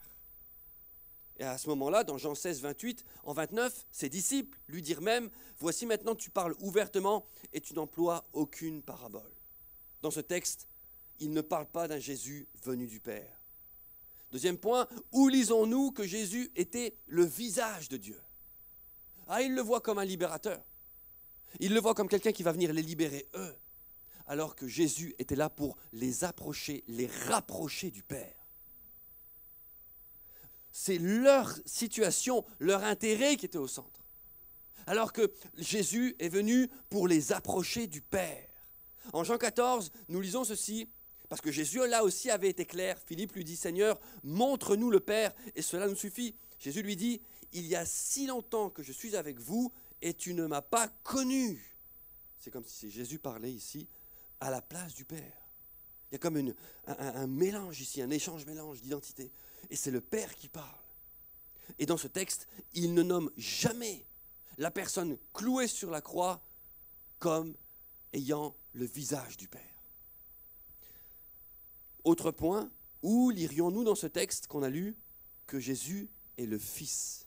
Et à ce moment-là, dans Jean 16, 28, en 29, ses disciples lui dirent même, « Voici maintenant tu parles ouvertement et tu n'emploies aucune parabole. » Dans ce texte, il ne parle pas d'un Jésus venu du Père. Deuxième point, où lisons-nous que Jésus était le visage de Dieu? Ah, il le voit comme un libérateur. Il le voit comme quelqu'un qui va venir les libérer eux. alors que Jésus était là pour les approcher, les rapprocher du Père. C'est leur situation, leur intérêt qui était au centre. Alors que Jésus est venu pour les approcher du Père. En Jean 14, nous lisons ceci, parce que Jésus là aussi avait été clair. Philippe lui dit, Seigneur, montre-nous le Père, et cela nous suffit. Jésus lui dit, il y a si longtemps que je suis avec vous, et tu ne m'as pas connu. C'est comme si Jésus parlait ici à la place du Père. Il y a comme un mélange ici, un échange-mélange d'identité. Et c'est le Père qui parle. Et dans ce texte, il ne nomme jamais la personne clouée sur la croix comme ayant le visage du Père. Autre point, où lirions-nous dans ce texte qu'on a lu que Jésus est le Fils?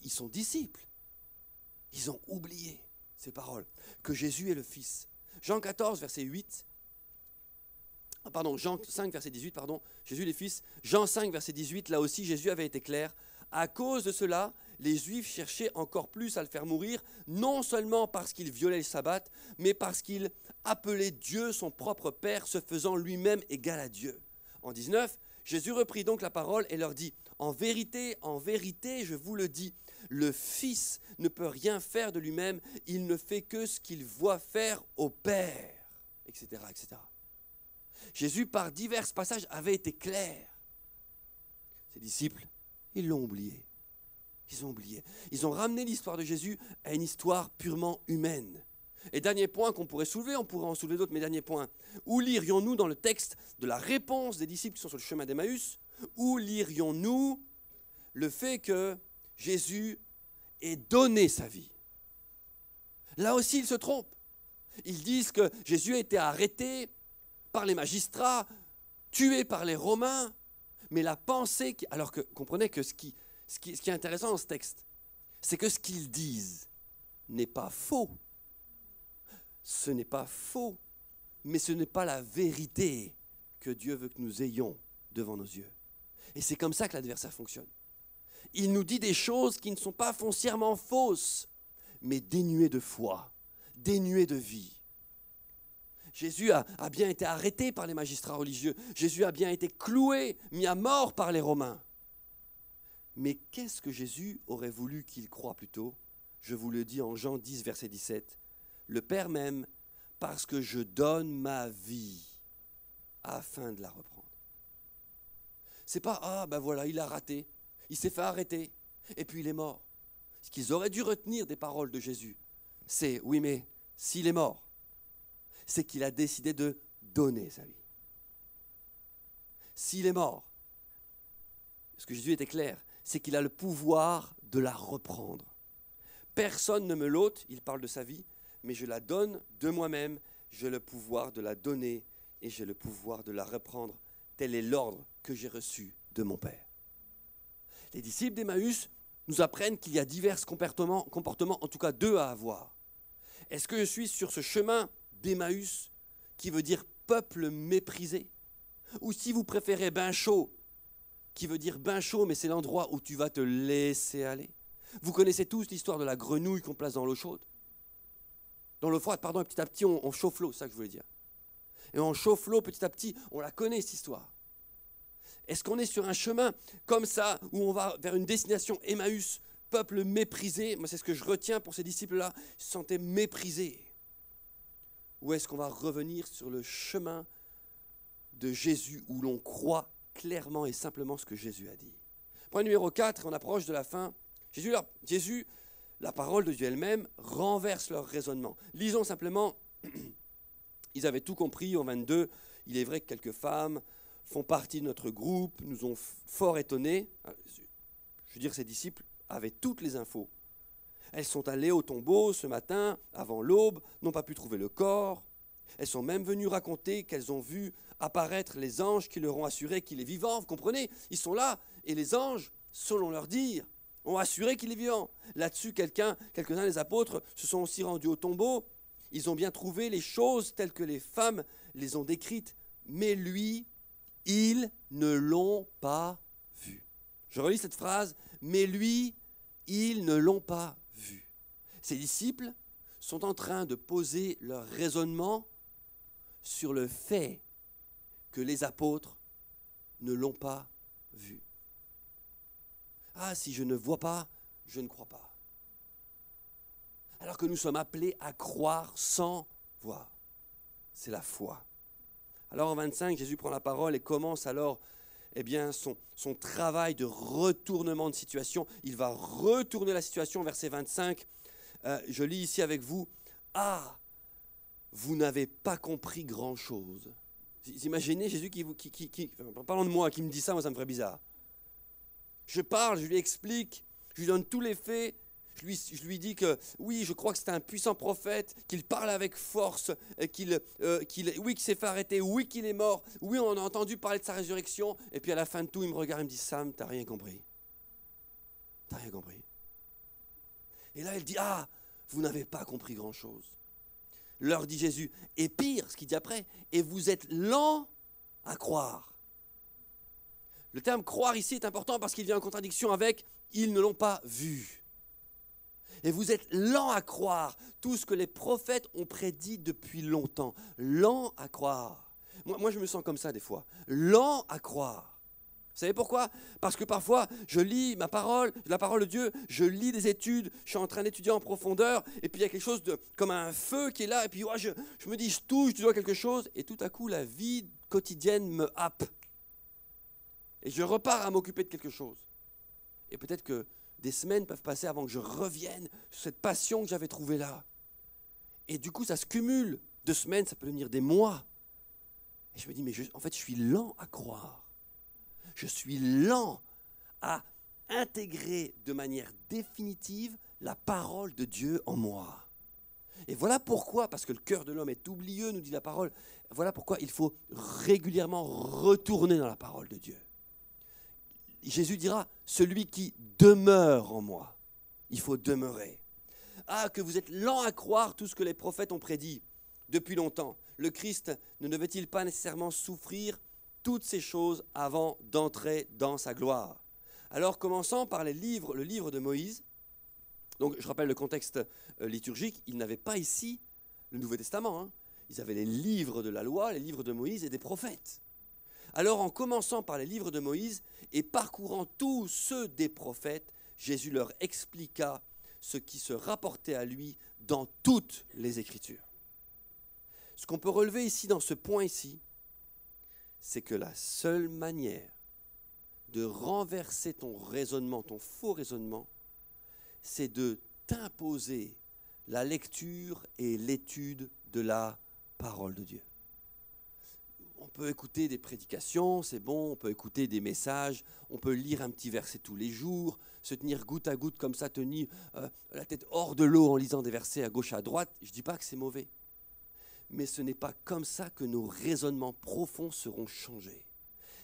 Ils sont disciples. Ils ont oublié ces paroles, que Jésus est le Fils. Jean 14, verset 8. Jean 5, verset 18, Jésus les fils. Jean 5, verset 18, là aussi Jésus avait été clair. À cause de cela, les Juifs cherchaient encore plus à le faire mourir, non seulement parce qu'il violait le sabbat, mais parce qu'il appelait Dieu son propre Père, se faisant lui-même égal à Dieu. En 19, Jésus reprit donc la parole et leur dit, en vérité, je vous le dis, le Fils ne peut rien faire de lui-même, il ne fait que ce qu'il voit faire au Père, etc., etc. Jésus, par divers passages, avait été clair. Ses disciples, ils l'ont oublié. Ils ont oublié. Ils ont ramené l'histoire de Jésus à une histoire purement humaine. Et dernier point qu'on pourrait soulever, on pourrait en soulever d'autres, mais dernier point. Où lirions-nous dans le texte de la réponse des disciples qui sont sur le chemin d'Emmaüs? Où lirions-nous le fait que Jésus ait donné sa vie? Là aussi, ils se trompent. Ils disent que Jésus a été arrêté par les magistrats, tué par les Romains, mais la pensée, alors que comprenez que ce qui est intéressant dans ce texte, c'est que ce qu'ils disent n'est pas faux. Ce n'est pas faux, mais ce n'est pas la vérité que Dieu veut que nous ayons devant nos yeux. Et c'est comme ça que l'adversaire fonctionne. Il nous dit des choses qui ne sont pas foncièrement fausses, mais dénuées de foi, dénuées de vie. Jésus a bien été arrêté par les magistrats religieux. Jésus a bien été cloué, mis à mort par les Romains. Mais qu'est-ce que Jésus aurait voulu qu'il croie plutôt? Je vous le dis en Jean 10, verset 17. Le Père m'aime parce que je donne ma vie afin de la reprendre. C'est pas, voilà, il a raté, il s'est fait arrêter, et puis il est mort. Ce qu'ils auraient dû retenir des paroles de Jésus, c'est, oui, mais s'il est mort, c'est qu'il a décidé de donner sa vie. S'il est mort, ce que Jésus était clair, c'est qu'il a le pouvoir de la reprendre. Personne ne me l'ôte, il parle de sa vie, mais je la donne de moi-même, j'ai le pouvoir de la donner et j'ai le pouvoir de la reprendre. Tel est l'ordre que j'ai reçu de mon Père. Les disciples d'Emmaüs nous apprennent qu'il y a divers comportements, en tout cas deux à avoir. Est-ce que je suis sur ce chemin d'Emmaüs, qui veut dire peuple méprisé? Ou si vous préférez bain chaud, qui veut dire bain chaud, mais c'est l'endroit où tu vas te laisser aller. Vous connaissez tous l'histoire de la grenouille qu'on place dans l'eau chaude. Dans l'eau froide, et petit à petit, on chauffe l'eau, c'est ça que je voulais dire. Et on chauffe l'eau petit à petit, on la connaît cette histoire. Est-ce qu'on est sur un chemin comme ça, où on va vers une destination Emmaüs, peuple méprisé? Moi, c'est ce que je retiens pour ces disciples-là, ils se sentaient méprisés. Ou est-ce qu'on va revenir sur le chemin de Jésus, où l'on croit clairement et simplement ce que Jésus a dit? Point numéro 4, on approche de la fin. Jésus, la parole de Dieu elle-même, renverse leur raisonnement. Lisons simplement, ils avaient tout compris en 22. Il est vrai que quelques femmes font partie de notre groupe, nous ont fort étonnés. Je veux dire, ces disciples avaient toutes les infos. Elles sont allées au tombeau ce matin, avant l'aube, n'ont pas pu trouver le corps. Elles sont même venues raconter qu'elles ont vu apparaître les anges qui leur ont assuré qu'il est vivant. Vous comprenez? Ils sont là, et les anges, selon leur dire, ont assuré qu'il est vivant. Là-dessus, quelques-uns des apôtres se sont aussi rendus au tombeau. Ils ont bien trouvé les choses telles que les femmes les ont décrites. Mais lui, ils ne l'ont pas vu. Je relis cette phrase. Mais lui, ils ne l'ont pas vu. Ses disciples sont en train de poser leur raisonnement sur le fait que les apôtres ne l'ont pas vu. Ah, si je ne vois pas, je ne crois pas. Alors que nous sommes appelés à croire sans voir. C'est la foi. Alors en 25, Jésus prend la parole et commence alors son travail de retournement de situation. Il va retourner la situation, verset 25. Je lis ici avec vous. Ah, vous n'avez pas compris grand-chose. Vous imaginez Jésus parlant de moi, qui me dit ça, moi ça me ferait bizarre. Je parle, je lui explique, je lui donne tous les faits. Je lui dis que oui, je crois que c'est un puissant prophète, qu'il parle avec force, qu'il s'est fait arrêter, oui, qu'il est mort, oui, on a entendu parler de sa résurrection. Et puis à la fin de tout, il me regarde et me dit, Sam, t'as rien compris. T'as rien compris. Et là, il dit, ah, vous n'avez pas compris grand-chose. Leur dit Jésus, et pire, ce qu'il dit après, et vous êtes lents à croire. Le terme croire ici est important parce qu'il vient en contradiction avec ils ne l'ont pas vu. Et vous êtes lents à croire tout ce que les prophètes ont prédit depuis longtemps. Lents à croire. Moi, je me sens comme ça des fois. Lents à croire. Vous savez pourquoi? Parce que parfois, je lis la parole de Dieu, je lis des études, je suis en train d'étudier en profondeur, et puis il y a quelque chose comme un feu qui est là, et puis ouais, je me dis, je touche du doigt quelque chose, et tout à coup, la vie quotidienne me happe. Et je repars à m'occuper de quelque chose. Et peut-être que des semaines peuvent passer avant que je revienne sur cette passion que j'avais trouvée là. Et du coup, ça se cumule. 2 semaines, ça peut devenir des mois. Et je me dis, mais en fait, je suis lent à croire. Je suis lent à intégrer de manière définitive la parole de Dieu en moi. Et voilà pourquoi, parce que le cœur de l'homme est oublieux, nous dit la parole, voilà pourquoi il faut régulièrement retourner dans la parole de Dieu. Jésus dira, celui qui demeure en moi, il faut demeurer. Ah, que vous êtes lents à croire tout ce que les prophètes ont prédit depuis longtemps. Le Christ ne devait-il pas nécessairement souffrir toutes ces choses avant d'entrer dans sa gloire? Alors, commençons par le livre de Moïse. Donc, je rappelle le contexte liturgique. Ils n'avaient pas ici le Nouveau Testament. Hein. Ils avaient les livres de la loi, les livres de Moïse et des prophètes. Alors, en commençant par les livres de Moïse et parcourant tous ceux des prophètes, Jésus leur expliqua ce qui se rapportait à lui dans toutes les Écritures. Ce qu'on peut relever ici, dans ce point ici, c'est que la seule manière de renverser ton raisonnement, ton faux raisonnement, c'est de t'imposer la lecture et l'étude de la parole de Dieu. On peut écouter des prédications, c'est bon, on peut écouter des messages, on peut lire un petit verset tous les jours, se tenir goutte à goutte comme ça, tenir la tête hors de l'eau en lisant des versets à gauche, à droite. Je ne dis pas que c'est mauvais, mais ce n'est pas comme ça que nos raisonnements profonds seront changés.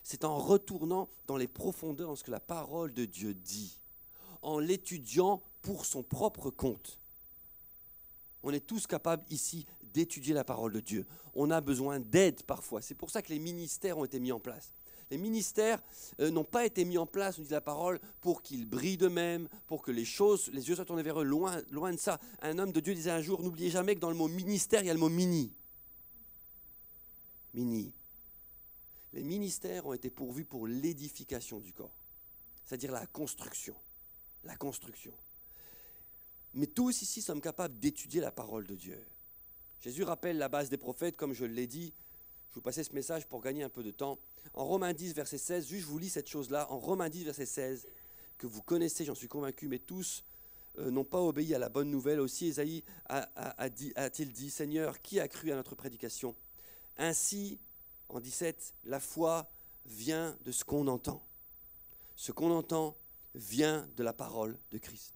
C'est en retournant dans les profondeurs, dans ce que la parole de Dieu dit, en l'étudiant pour son propre compte. On est tous capables ici d'étudier la parole de Dieu. On a besoin d'aide parfois. C'est pour ça que les ministères ont été mis en place. Les ministères n'ont pas été mis en place, nous dit la parole, pour qu'ils brillent d'eux-mêmes, pour que les yeux soient tournés vers eux. Loin de ça. Un homme de Dieu disait un jour, n'oubliez jamais que dans le mot ministère, il y a le mot mini. Mini. Les ministères ont été pourvus pour l'édification du corps, c'est-à-dire la construction. La construction. Mais tous ici sommes capables d'étudier la parole de Dieu. Jésus rappelle la base des prophètes, comme je l'ai dit. Je vous passais ce message pour gagner un peu de temps. En Romains 10, verset 16, juste je vous lis cette chose-là. En Romains 10, verset 16, que vous connaissez, j'en suis convaincu, mais tous n'ont pas obéi à la bonne nouvelle. Aussi, Ésaïe a-t-il dit, Seigneur, qui a cru à notre prédication? Ainsi, en 17, la foi vient de ce qu'on entend. Ce qu'on entend vient de la parole de Christ.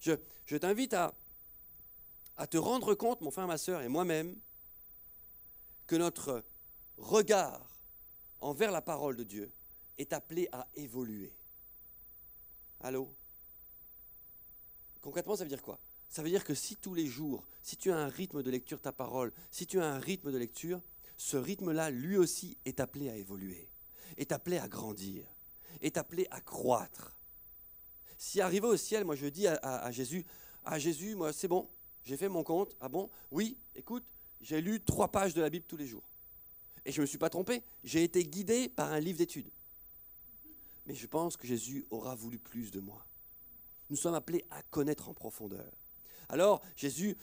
Je t'invite à te rendre compte, mon frère, ma sœur, et moi-même, que notre regard envers la parole de Dieu est appelé à évoluer. Allô? Concrètement, ça veut dire quoi? Ça veut dire que si tous les jours, si tu as un rythme de lecture de ta parole, si tu as un rythme de lecture, ce rythme-là, lui aussi, est appelé à évoluer, est appelé à grandir, est appelé à croître. Si arrivé au ciel, moi je dis à Jésus, Ah Jésus, moi c'est bon, j'ai fait mon compte. Ah bon? Oui, écoute, j'ai lu 3 pages de la Bible tous les jours. Et je ne me suis pas trompé, j'ai été guidé par un livre d'études. Mais je pense que Jésus aura voulu plus de moi. Nous sommes appelés à connaître en profondeur. Alors Jésus,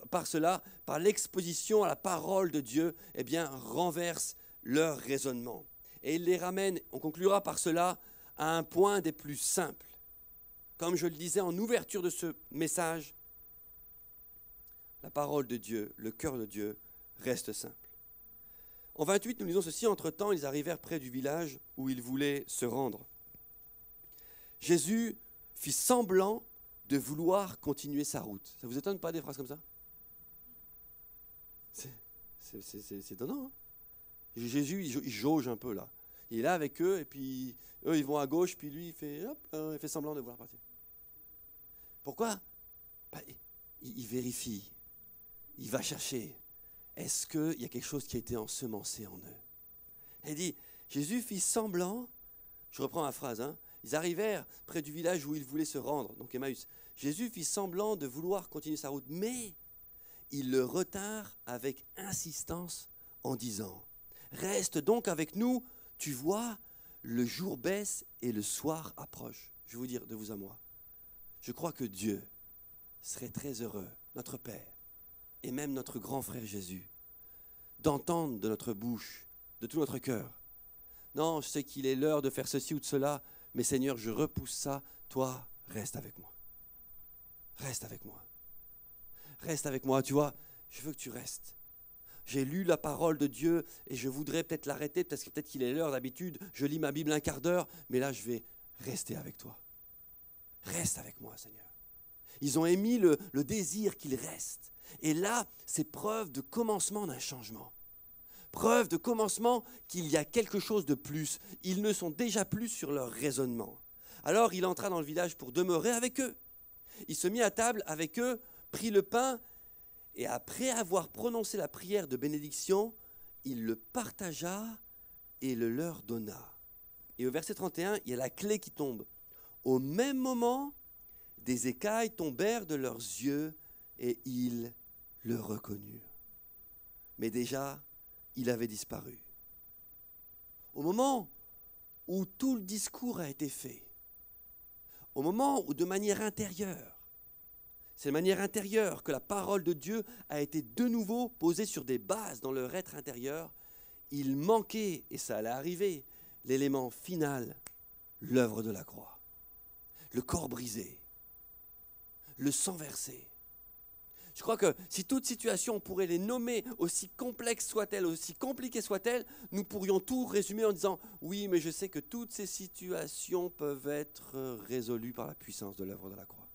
par cela, par l'exposition à la parole de Dieu, eh bien, renverse leur raisonnement. Et il les ramène, on conclura par cela, à un point des plus simples. Comme je le disais en ouverture de ce message, la parole de Dieu, le cœur de Dieu, reste simple. En 28, nous lisons ceci, entre-temps, ils arrivèrent près du village où ils voulaient se rendre. Jésus fit semblant de vouloir continuer sa route. Ça ne vous étonne pas des phrases comme ça? C'est étonnant. Hein? Jésus, il jauge un peu là. Il est là avec eux, et puis eux, ils vont à gauche, puis lui, il fait semblant de vouloir partir. Pourquoi? Il vérifie. Il va chercher. Est-ce qu'il y a quelque chose qui a été ensemencé en eux? Il dit, Jésus fit semblant, je reprends ma phrase, hein, ils arrivèrent près du village où ils voulaient se rendre, donc Emmaüs. Jésus fit semblant de vouloir continuer sa route, mais ils le retinrent avec insistance en disant, reste donc avec nous, tu vois, le jour baisse et le soir approche. Je vais vous dire de vous à moi, je crois que Dieu serait très heureux, notre Père, et même notre grand frère Jésus, d'entendre de notre bouche, de tout notre cœur. Non, je sais qu'il est l'heure de faire ceci ou de cela, mais Seigneur, je repousse ça. Toi, reste avec moi. Reste avec moi. Reste avec moi, tu vois, je veux que tu restes. J'ai lu la parole de Dieu et je voudrais peut-être l'arrêter, parce que peut-être qu'il est l'heure d'habitude. Je lis ma Bible un quart d'heure, mais là, je vais rester avec toi. Reste avec moi, Seigneur. Ils ont émis le désir qu'il reste. Et là, c'est preuve de commencement d'un changement. Preuve de commencement qu'il y a quelque chose de plus. Ils ne sont déjà plus sur leur raisonnement. Alors il entra dans le village pour demeurer avec eux. Il se mit à table avec eux, prit le pain, et après avoir prononcé la prière de bénédiction, il le partagea et le leur donna. Et au verset 31, il y a la clé qui tombe. Au même moment, des écailles tombèrent de leurs yeux et ils le reconnurent. Mais déjà, il avait disparu. Au moment où tout le discours a été fait, au moment où de manière intérieure, c'est de manière intérieure que la parole de Dieu a été de nouveau posée sur des bases dans leur être intérieur, il manquait, et ça allait arriver, l'élément final, l'œuvre de la croix. Le corps brisé, le sang versé. Je crois que si toute situation, on pourrait les nommer, aussi complexes soient-elles, aussi compliquées soient-elles, nous pourrions tout résumer en disant « Oui, mais je sais que toutes ces situations peuvent être résolues par la puissance de l'œuvre de la croix. »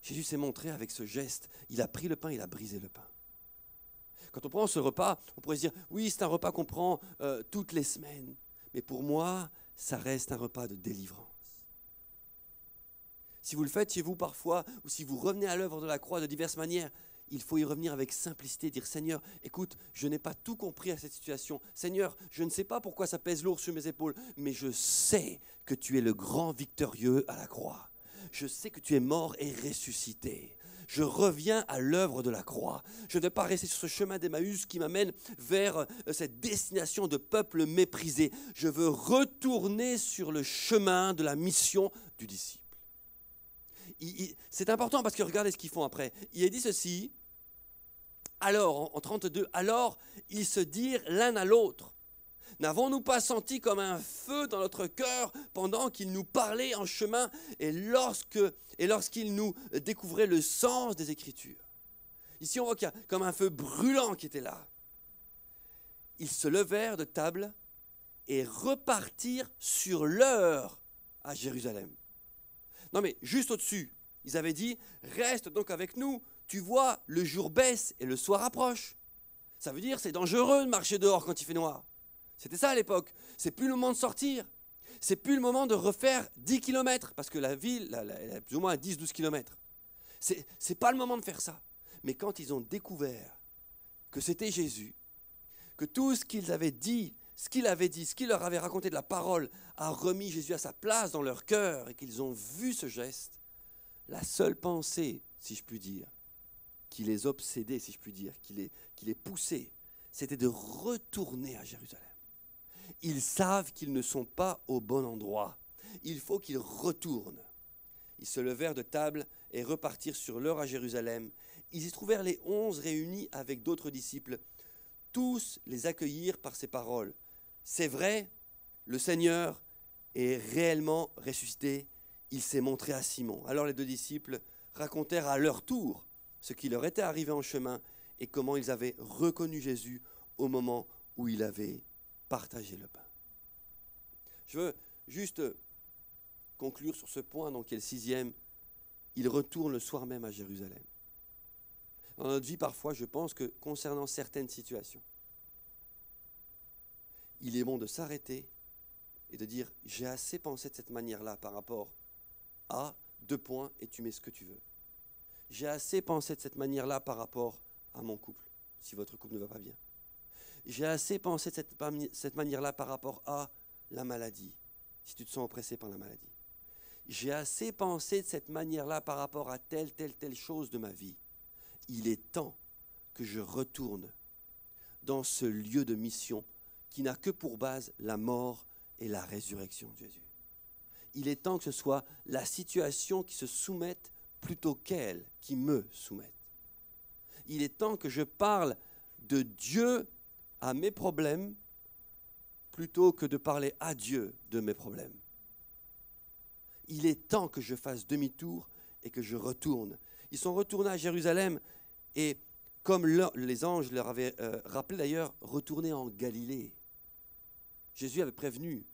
Jésus s'est montré avec ce geste. Il a pris le pain, il a brisé le pain. Quand on prend ce repas, on pourrait se dire « Oui, c'est un repas qu'on prend toutes les semaines. » Mais pour moi, ça reste un repas de délivrance. Si vous le faites chez vous parfois, ou si vous revenez à l'œuvre de la croix de diverses manières, il faut y revenir avec simplicité, dire « Seigneur, écoute, je n'ai pas tout compris à cette situation. Seigneur, je ne sais pas pourquoi ça pèse lourd sur mes épaules, mais je sais que tu es le grand victorieux à la croix. Je sais que tu es mort et ressuscité. Je reviens à l'œuvre de la croix. Je ne vais pas rester sur ce chemin d'Emmaüs qui m'amène vers cette destination de peuple méprisé. Je veux retourner sur le chemin de la mission du disciple. » C'est important parce que regardez ce qu'ils font après. Il est dit ceci, alors, en 32, alors ils se dirent l'un à l'autre, n'avons-nous pas senti comme un feu dans notre cœur pendant qu'il nous parlait en chemin et lorsqu'il nous découvrait le sens des Écritures? Ici, on voit qu'il y a comme un feu brûlant qui était là. Ils se levèrent de table et repartirent sur l'heure à Jérusalem. Non mais juste au-dessus, ils avaient dit « Reste donc avec nous, tu vois, le jour baisse et le soir approche. » Ça veut dire c'est dangereux de marcher dehors quand il fait noir. C'était ça à l'époque. C'est plus le moment de sortir. C'est plus le moment de refaire 10 km, parce que la ville, elle a plus ou moins 10-12 km. C'est pas le moment de faire ça. Mais quand ils ont découvert que c'était Jésus, que tout ce qu'ils avaient dit, ce qu'il leur avait raconté de la parole, a remis Jésus à sa place dans leur cœur et qu'ils ont vu ce geste, la seule pensée, si je puis dire, qui les obsédait, si je puis dire, qui les poussait, c'était de retourner à Jérusalem. Ils savent qu'ils ne sont pas au bon endroit. Il faut qu'ils retournent. Ils se levèrent de table et repartirent sur l'heure à Jérusalem. Ils y trouvèrent les 11 réunis avec d'autres disciples. Tous les accueillirent par ces paroles. C'est vrai, le Seigneur est réellement ressuscité. Il s'est montré à Simon. Alors les 2 disciples racontèrent à leur tour ce qui leur était arrivé en chemin et comment ils avaient reconnu Jésus au moment où il avait partagé le pain. Je veux juste conclure sur ce point, donc qui est le 6e. Il retourne le soir même à Jérusalem. Dans notre vie, parfois, je pense que concernant certaines situations, il est bon de s'arrêter et de dire « j'ai assez pensé de cette manière-là par rapport à 2 points et tu mets ce que tu veux. J'ai assez pensé de cette manière-là par rapport à mon couple, si votre couple ne va pas bien. J'ai assez pensé de cette manière-là par rapport à la maladie, si tu te sens oppressé par la maladie. J'ai assez pensé de cette manière-là par rapport à telle chose de ma vie. Il est temps que je retourne dans ce lieu de mission qui n'a que pour base la mort et la résurrection de Jésus. Il est temps que ce soit la situation qui se soumette plutôt qu'elle qui me soumette. Il est temps que je parle de Dieu à mes problèmes plutôt que de parler à Dieu de mes problèmes. Il est temps que je fasse demi-tour et que je retourne. Ils sont retournés à Jérusalem et, comme les anges leur avaient rappelé d'ailleurs, retourner en Galilée. Jésus avait prévenu,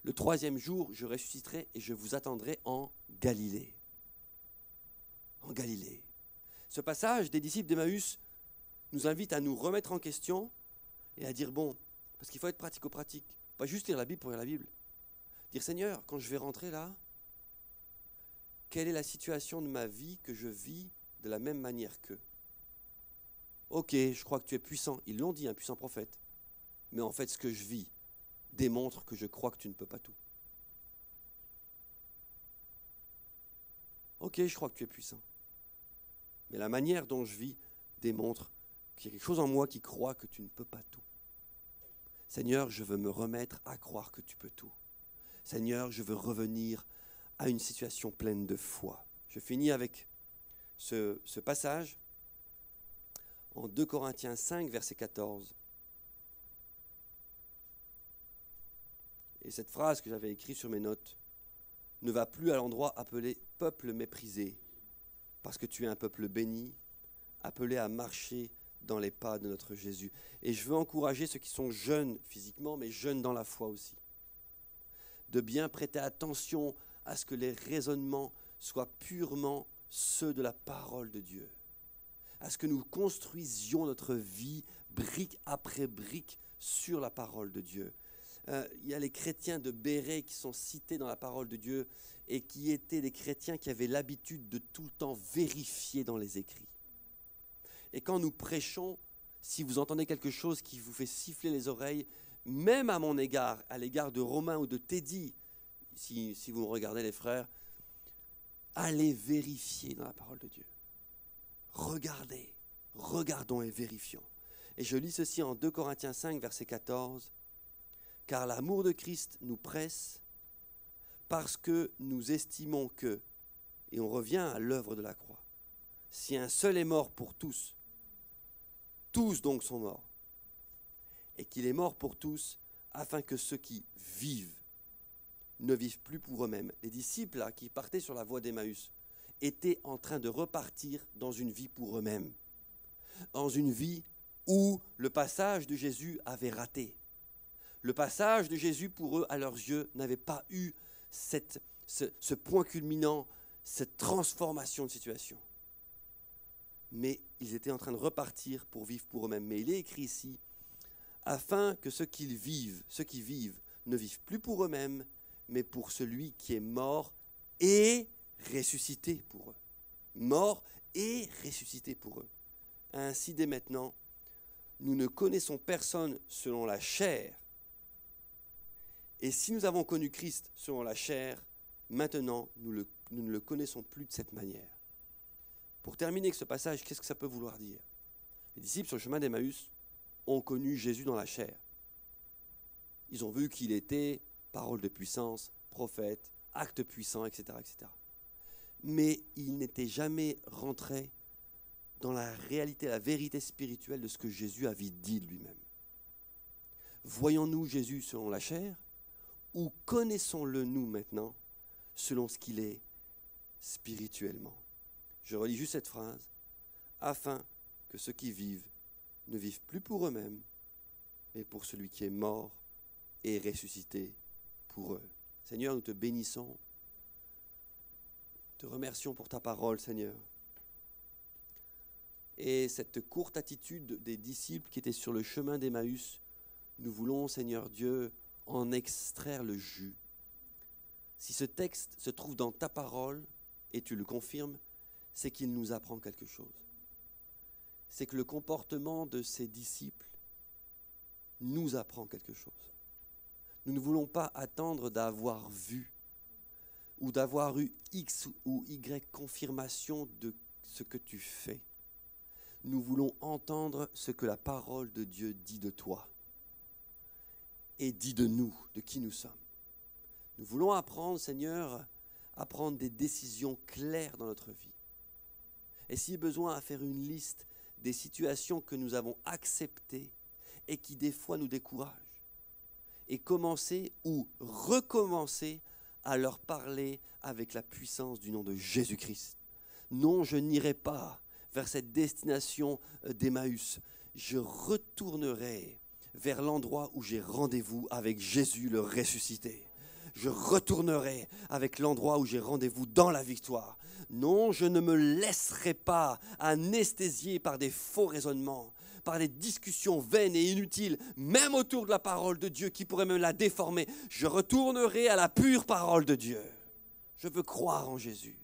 le 3e jour, je ressusciterai et je vous attendrai en Galilée. En Galilée. Ce passage des disciples d'Emmaüs nous invite à nous remettre en question et à dire, bon, parce qu'il faut être pratico-pratique, pas juste lire la Bible pour lire la Bible. Dire, Seigneur, quand je vais rentrer là, quelle est la situation de ma vie que je vis de la même manière qu'eux? Ok, je crois que tu es puissant. Ils l'ont dit, un puissant prophète. Mais en fait, ce que je vis démontre que je crois que tu ne peux pas tout. Ok, je crois que tu es puissant. Mais la manière dont je vis démontre qu'il y a quelque chose en moi qui croit que tu ne peux pas tout. Seigneur, je veux me remettre à croire que tu peux tout. Seigneur, je veux revenir à une situation pleine de foi. Je finis avec ce passage en 2 Corinthiens 5, verset 14. Et cette phrase que j'avais écrite sur mes notes ne va plus à l'endroit appelé peuple méprisé, parce que tu es un peuple béni, appelé à marcher dans les pas de notre Jésus. Et je veux encourager ceux qui sont jeunes physiquement, mais jeunes dans la foi aussi, de bien prêter attention à ce que les raisonnements soient purement ceux de la parole de Dieu, à ce que nous construisions notre vie brique après brique sur la parole de Dieu. Il y a les chrétiens de Béret qui sont cités dans la parole de Dieu et qui étaient des chrétiens qui avaient l'habitude de tout le temps vérifier dans les écrits. Et quand nous prêchons, si vous entendez quelque chose qui vous fait siffler les oreilles, même à mon égard, à l'égard de Romain ou de Teddy, si vous me regardez les frères, allez vérifier dans la parole de Dieu. Regardez, regardons et vérifions. Et je lis ceci en 2 Corinthiens 5, verset 14. « Car l'amour de Christ nous presse parce que nous estimons que, et on revient à l'œuvre de la croix, si un seul est mort pour tous, tous donc sont morts, et qu'il est mort pour tous, afin que ceux qui vivent ne vivent plus pour eux-mêmes. » Les disciples là, qui partaient sur la voie d'Emmaüs étaient en train de repartir dans une vie pour eux-mêmes, dans une vie où le passage de Jésus avait raté. Le passage de Jésus pour eux, à leurs yeux, n'avait pas eu ce point culminant, cette transformation de situation. Mais ils étaient en train de repartir pour vivre pour eux-mêmes. Mais il est écrit ici, afin que ceux qui vivent, ne vivent plus pour eux-mêmes, mais pour celui qui est mort et ressuscité pour eux. Mort et ressuscité pour eux. Ainsi, dès maintenant, nous ne connaissons personne selon la chair. Et si nous avons connu Christ selon la chair, Maintenant, nous ne le connaissons plus de cette manière. Pour terminer avec ce passage, qu'est-ce que ça peut vouloir dire? Les disciples sur le chemin d'Emmaüs ont connu Jésus dans la chair. Ils ont vu qu'il était parole de puissance, prophète, acte puissant, etc., etc. Mais ils n'étaient jamais rentrés dans la réalité, la vérité spirituelle de ce que Jésus avait dit de lui-même. Voyons-nous Jésus selon la chair ou connaissons-le nous maintenant selon ce qu'il est spirituellement? Je relis juste cette phrase. Afin que ceux qui vivent ne vivent plus pour eux-mêmes, mais pour celui qui est mort et ressuscité pour eux. Seigneur, nous te bénissons, te remercions pour ta parole, Seigneur. Et cette courte attitude des disciples qui étaient sur le chemin d'Emmaüs, nous voulons, Seigneur Dieu, en extraire le jus. Si ce texte se trouve dans ta parole, et tu le confirmes, c'est qu'il nous apprend quelque chose. C'est que le comportement de ces disciples nous apprend quelque chose. Nous ne voulons pas attendre d'avoir vu ou d'avoir eu X ou Y confirmation de ce que tu fais. Nous voulons entendre ce que la parole de Dieu dit de toi et dit de nous, de qui nous sommes. Nous voulons apprendre, Seigneur, à prendre des décisions claires dans notre vie. Et si besoin, à faire une liste des situations que nous avons acceptées et qui des fois nous découragent. Et commencer ou recommencer à leur parler avec la puissance du nom de Jésus-Christ. Non, je n'irai pas vers cette destination d'Emmaüs. Je retournerai vers l'endroit où j'ai rendez-vous avec Jésus le ressuscité. Je retournerai avec l'endroit où j'ai rendez-vous dans la victoire. Non, je ne me laisserai pas anesthésier par des faux raisonnements, par des discussions vaines et inutiles, même autour de la parole de Dieu qui pourrait même la déformer. Je retournerai à la pure parole de Dieu. Je veux croire en Jésus.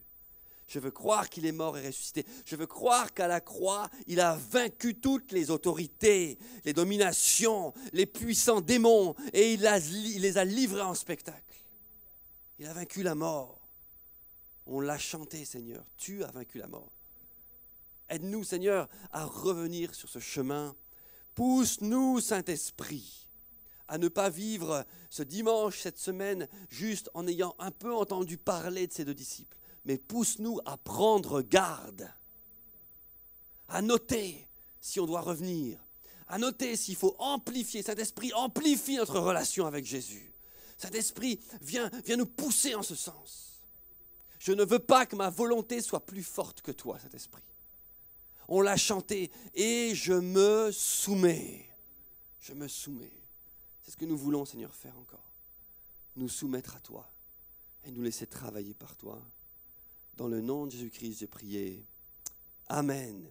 Je veux croire qu'il est mort et ressuscité. Je veux croire qu'à la croix, il a vaincu toutes les autorités, les dominations, les puissants démons, et il les a livrés en spectacle. Il a vaincu la mort. On l'a chanté, Seigneur. Tu as vaincu la mort. Aide-nous, Seigneur, à revenir sur ce chemin. Pousse-nous, Saint-Esprit, à ne pas vivre ce dimanche, cette semaine, juste en ayant un peu entendu parler de ces deux disciples. Mais pousse-nous à prendre garde, à noter si on doit revenir, à noter s'il faut amplifier. Saint-Esprit, amplifie notre relation avec Jésus. Saint-Esprit, viens nous pousser en ce sens. Je ne veux pas que ma volonté soit plus forte que toi, Saint-Esprit. On l'a chanté, et je me soumets. Je me soumets. C'est ce que nous voulons, Seigneur, faire encore. Nous soumettre à toi et nous laisser travailler par toi. Dans le nom de Jésus-Christ, j'ai prié. Amen.